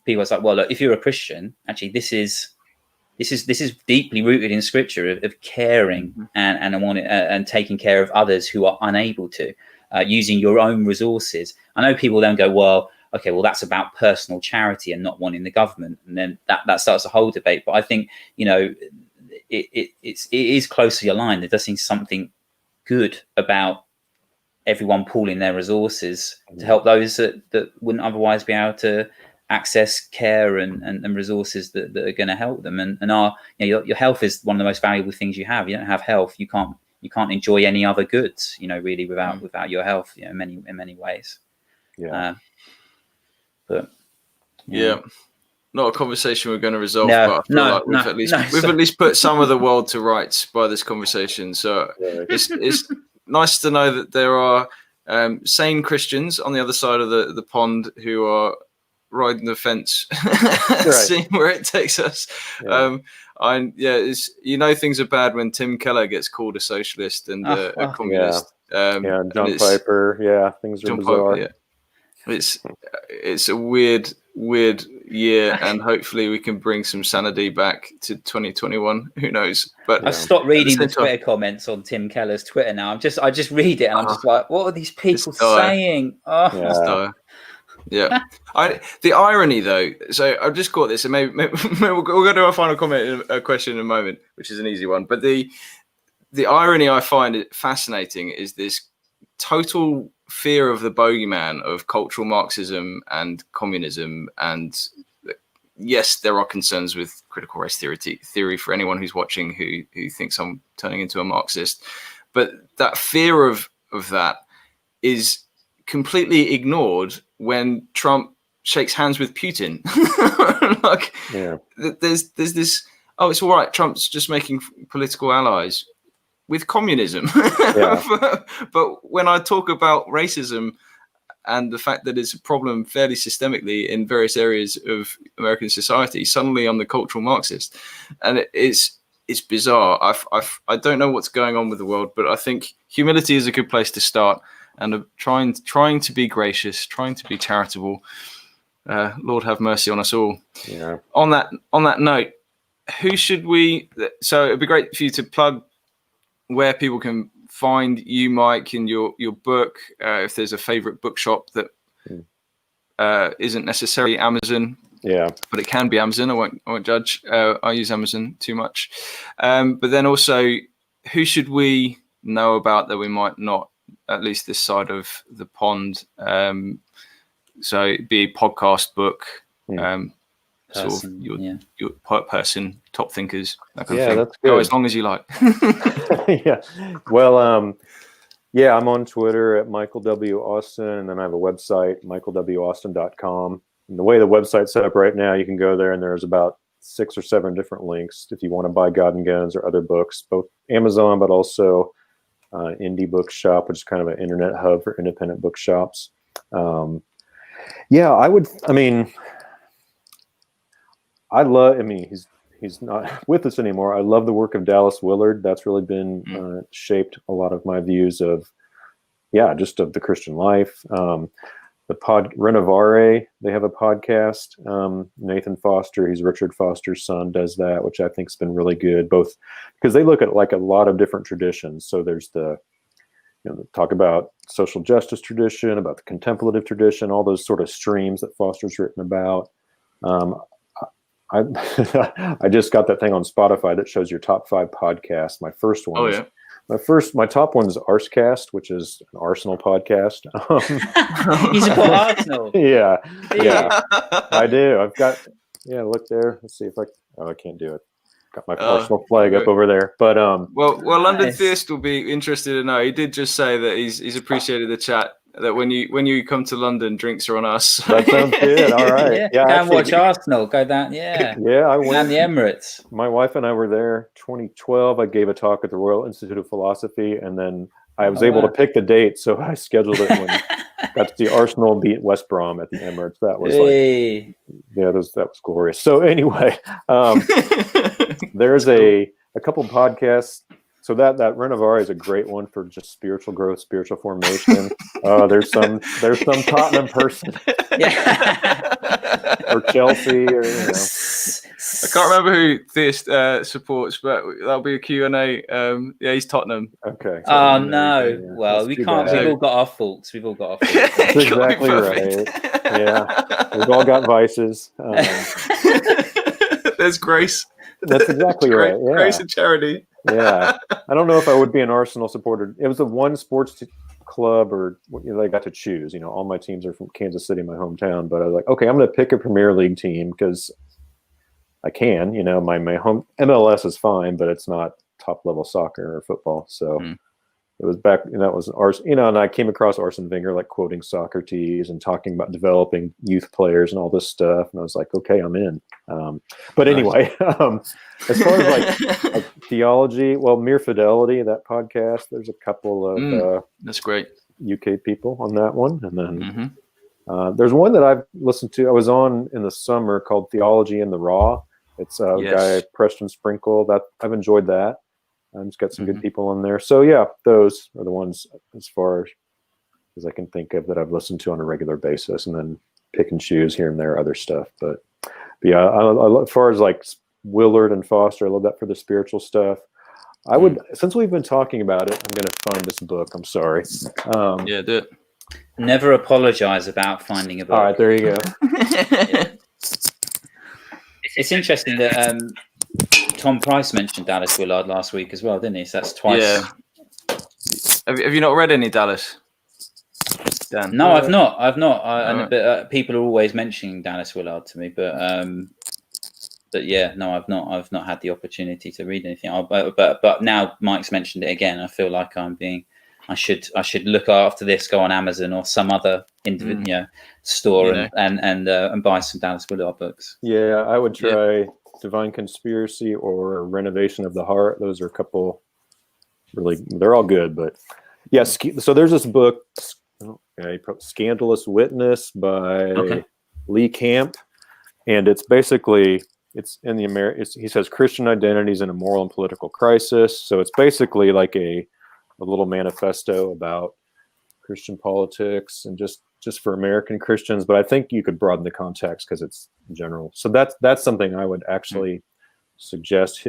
people, it's like, well, look, if you're a Christian, actually, this is deeply rooted in Scripture of caring and taking care of others who are unable to, using your own resources. I know people then go, well, okay, well, that's about personal charity and not wanting the government, and then that starts a whole debate. But I think it is closely aligned. There does seem something good about everyone pooling their resources to help those that wouldn't otherwise be able to access care and resources that are going to help them. And your health is one of the most valuable things you have. You don't have health, you can't you can't enjoy any other goods, really without your health, in many ways. Yeah. But yeah. Not a conversation we're going to resolve, No, but I feel like we've at least put some of the world to rights by this conversation. So it's nice to know that there are sane Christians on the other side of the pond who are riding the fence, seeing where it takes us. Yeah. Things are bad when Tim Keller gets called a socialist and a communist. John Piper. Yeah, things are bizarre. Piper, it's a weird year, and hopefully we can bring some sanity back to 2021. Who knows? But I've stopped reading the Twitter comments on Tim Keller's Twitter now. I just read it and I'm just like, what are these people saying? Yeah. The irony, though. So I've just caught this, and maybe we'll go to our final comment, a question in a moment, which is an easy one. But the irony I find it fascinating is this total fear of the bogeyman of cultural Marxism and communism. And yes, there are concerns with critical race theory for anyone who's watching who thinks I'm turning into a Marxist. But that fear of that is completely ignored when Trump shakes hands with Putin. There's this, it's all right, Trump's just making political allies with communism. But when I talk about racism and the fact that it's a problem fairly systemically in various areas of American society, suddenly I'm the cultural Marxist. And it's bizarre. I don't know what's going on with the world, but I think humility is a good place to start, and trying to be gracious, trying to be charitable. Lord have mercy on us all. Yeah. On that note, who should we? So it'd be great for you to plug where people can find you, Mike, in your book. If there's a favorite bookshop that isn't necessarily Amazon, but it can be Amazon. I won't judge. I use Amazon too much. But then also, who should we know about that we might not, at least this side of the pond? So it'd be a podcast, book, sort of your person, top thinkers, that kind of thing. That's good. Go as long as you like. Well, I'm on Twitter at Michael W. Austin, and then I have a website, michaelwaustin.com. And the way the website's set up right now, you can go there and there's about 6 or 7 different links if you want to buy God and Guns or other books, both Amazon, but also Indie Bookshop, which is kind of an internet hub for independent bookshops. He's not with us anymore. I love the work of Dallas Willard. That's really been shaped a lot of my views of the Christian life. The Renovare, they have a podcast. Nathan Foster, he's Richard Foster's son, does that, which I think has been really good, both because they look at like a lot of different traditions. So there's talk about social justice tradition, about the contemplative tradition, all those sort of streams that Foster's written about. I just got that thing on Spotify that shows your top 5 podcasts. My first one. My top one is Arscast, which is an Arsenal podcast. You support Arsenal? Yeah, I do. I've got. Look there. Let's see if I can't do it. Got my Arsenal flag up over there. But London Theist will be interested to know. He did just say that he's appreciated the chat. That when you come to London, drinks are on us. That sounds good. All right. Go and watch Arsenal. Go down. I went down the Emirates. My wife and I were there 2012. I gave a talk at the Royal Institute of Philosophy, and then I was able to pick the date, so I scheduled it when that's the Arsenal beat West Brom at the Emirates. That was that was glorious. So anyway, there's a couple podcasts. So that Renovare is a great one for just spiritual growth, spiritual formation. There's some Tottenham person, or Chelsea, or I can't remember who Theist supports, but that'll be a Q&A. He's Tottenham. Okay. Oh no! Well, we can't. We've all got our faults. That's exactly right. Yeah, we've all got vices. There's grace. That's exactly right. Yeah. Grace and charity. Yeah, I don't know if I would be an Arsenal supporter. It was the one sports club, or they got to choose. All my teams are from Kansas City, my hometown. But I was like, okay, I'm going to pick a Premier League team because I can. My home MLS is fine, but it's not top level soccer or football. So it was back, and that was ours, and I came across Arsene Wenger like quoting Socrates and talking about developing youth players and all this stuff. And I was like, okay, I'm in. But anyway, as far as like theology, well, Mere Fidelity, that podcast, there's a couple of that's great UK people on that one. And then there's one that I've listened to. I was on in the summer called Theology in the Raw. It's a guy, Preston Sprinkle. That I've enjoyed that. It's got some good people on there. So yeah, those are the ones as far as I can think of that I've listened to on a regular basis, and then pick and choose here and there other stuff. But yeah, as far as like Willard and Foster, I love that for the spiritual stuff. I would, since we've been talking about it, I'm going to find this book. I'm sorry. Yeah, do it. Never apologize about finding a book. All right, there you go. It's interesting that Tom Price mentioned Dallas Willard last week as well, didn't he? So that's twice. Yeah. Have you not read any Dallas, Dan? No, I've not. But people are always mentioning Dallas Willard to me. But yeah, no, I've not had the opportunity to read anything. But now Mike's mentioned it again, I feel like I should look after this, go on Amazon or some other store and buy some Dallas Willard books. Yeah, I would try Divine Conspiracy or Renovation of the Heart. Those are a couple really, they're all good, but yeah. So there's this book, Scandalous Witness by Lee Camp, and it's basically, it's in the he says Christian identities in a moral and political crisis. So it's basically like a little manifesto about Christian politics and just for American Christians, but I think you could broaden the context because it's general. So that's something I would actually suggest.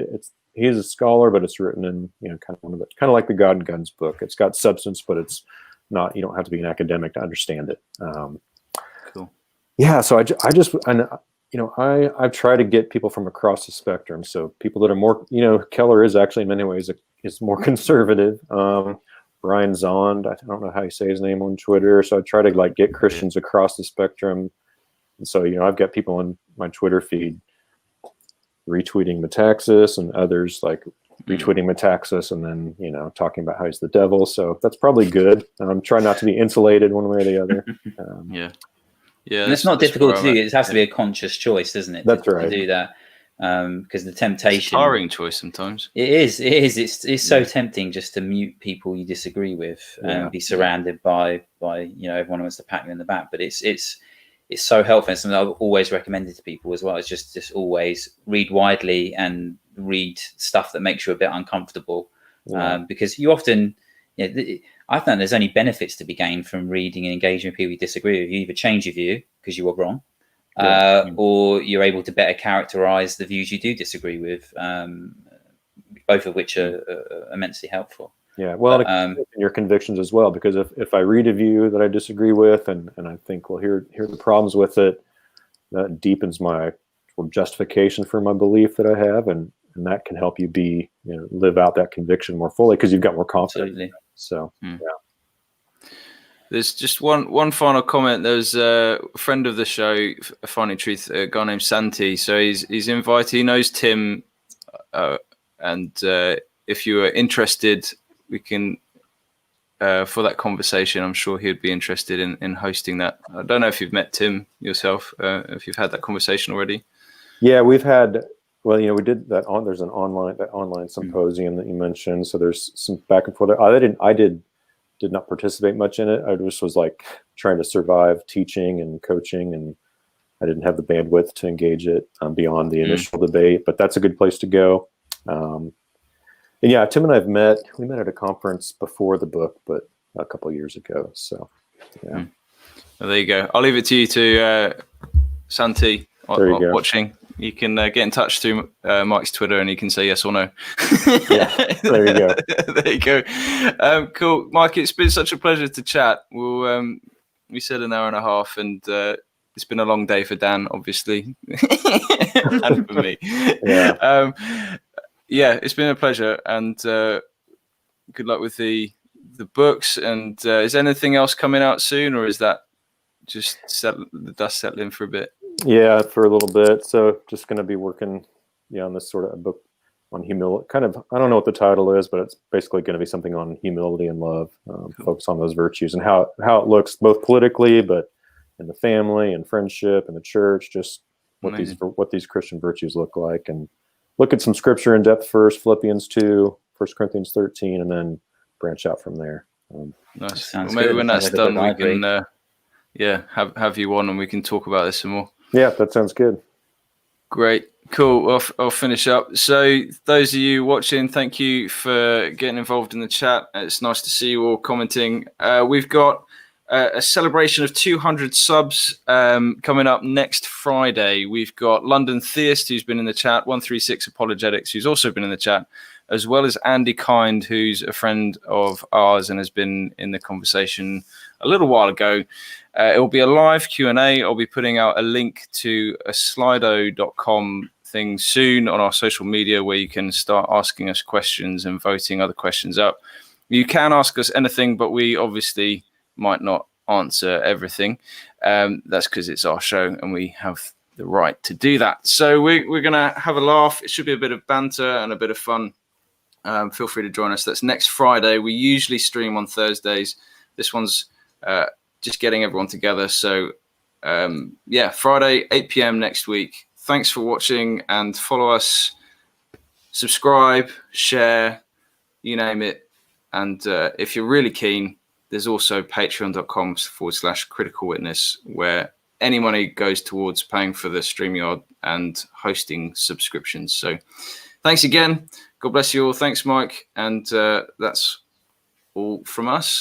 He's a scholar, but it's written in kind of like the God and Guns book. It's got substance, but it's not. You don't have to be an academic to understand it. Cool. Yeah. So I've tried to get people from across the spectrum. So people that are more, Keller is actually in many ways is more conservative. Brian Zond, I don't know how you say his name on Twitter. So I try to get Christians across the spectrum. And so, I've got people on my Twitter feed retweeting Metaxas and others retweeting Metaxas and then, talking about how he's the devil. So that's probably good. Try not to be insulated one way or the other. Yeah. And it's not difficult to do. It has to be a conscious choice, doesn't it? That's right. To do that. Because the temptation, it's a tiring choice sometimes. It is. It's so tempting just to mute people you disagree with and be surrounded by everyone who wants to pat you in the back. But it's so helpful. It's something I've always recommended to people as well. It's just always read widely and read stuff that makes you a bit uncomfortable, because you often. I found there's only benefits to be gained from reading and engaging with people you disagree with. You either change your view because you were wrong. Or you're able to better characterize the views you do disagree with, both of which are immensely helpful. Yeah, well, your convictions as well, because if I read a view that I disagree with and I think, well, here are the problems with it, that deepens my justification for my belief that I have, and that can help you live out that conviction more fully because you've got more confidence. Absolutely. So, There's just one final comment. There's a friend of the show, Finding Truth, a guy named Santi. So he's invited. He knows Tim, and if you are interested, we can for that conversation. I'm sure he'd be interested in hosting that. I don't know if you've met Tim yourself, if you've had that conversation already. Yeah, we've had. Well, we did that there's an online symposium that you mentioned. So there's some back and forth. I did not participate much in it. I just was trying to survive teaching and coaching, and I didn't have the bandwidth to engage it beyond the initial debate, but that's a good place to go. And yeah, Tim and I've met. We met at a conference before the book, but a couple of years ago. So yeah. Well, there you go. I'll leave it to you to Santi watching. You can get in touch through Mike's Twitter, and he can say yes or no. Yeah, there you go. There you go. Cool, Mike. It's been such a pleasure to chat. We said an hour and a half, and it's been a long day for Dan, obviously, and for me. Yeah. It's been a pleasure, and good luck with the books. And is anything else coming out soon, or is that just the dust settling for a bit? Yeah, for a little bit. So just going to be working on this sort of book on humility. Kind of, I don't know what the title is, but it's basically going to be something on humility and love. Focus on those virtues and how it looks both politically, but in the family and friendship and the church. Just what these Christian virtues look like, and look at some scripture in depth first. Philippians 2, 1 Corinthians 13, and then branch out from there. Nice. Well, maybe when that's done, we can have you on and we can talk about this some more. Yeah, that sounds good. Great. Cool. I'll finish up. So those of you watching, thank you for getting involved in the chat. It's nice to see you all commenting. We've got a celebration of 200 subs coming up next Friday. We've got London Theist, who's been in the chat, 136 Apologetics, who's also been in the chat, as well as Andy Kind, who's a friend of ours and has been in the conversation a little while ago. It will be a live Q&A. I'll be putting out a link to a slido.com thing soon on our social media where you can start asking us questions and voting other questions up. You can ask us anything, but we obviously might not answer everything. That's because it's our show and we have the right to do that. So we're going to have a laugh. It should be a bit of banter and a bit of fun. Feel free to join us. That's next Friday. We usually stream on Thursdays. This one's just getting everyone together. So Friday, 8 p.m. next week. Thanks for watching, and follow us, subscribe, share, you name it. And if you're really keen, there's also patreon.com/critical witness, where any money goes towards paying for the StreamYard and hosting subscriptions. So thanks again. God bless you all. Thanks, Mike. And that's all from us.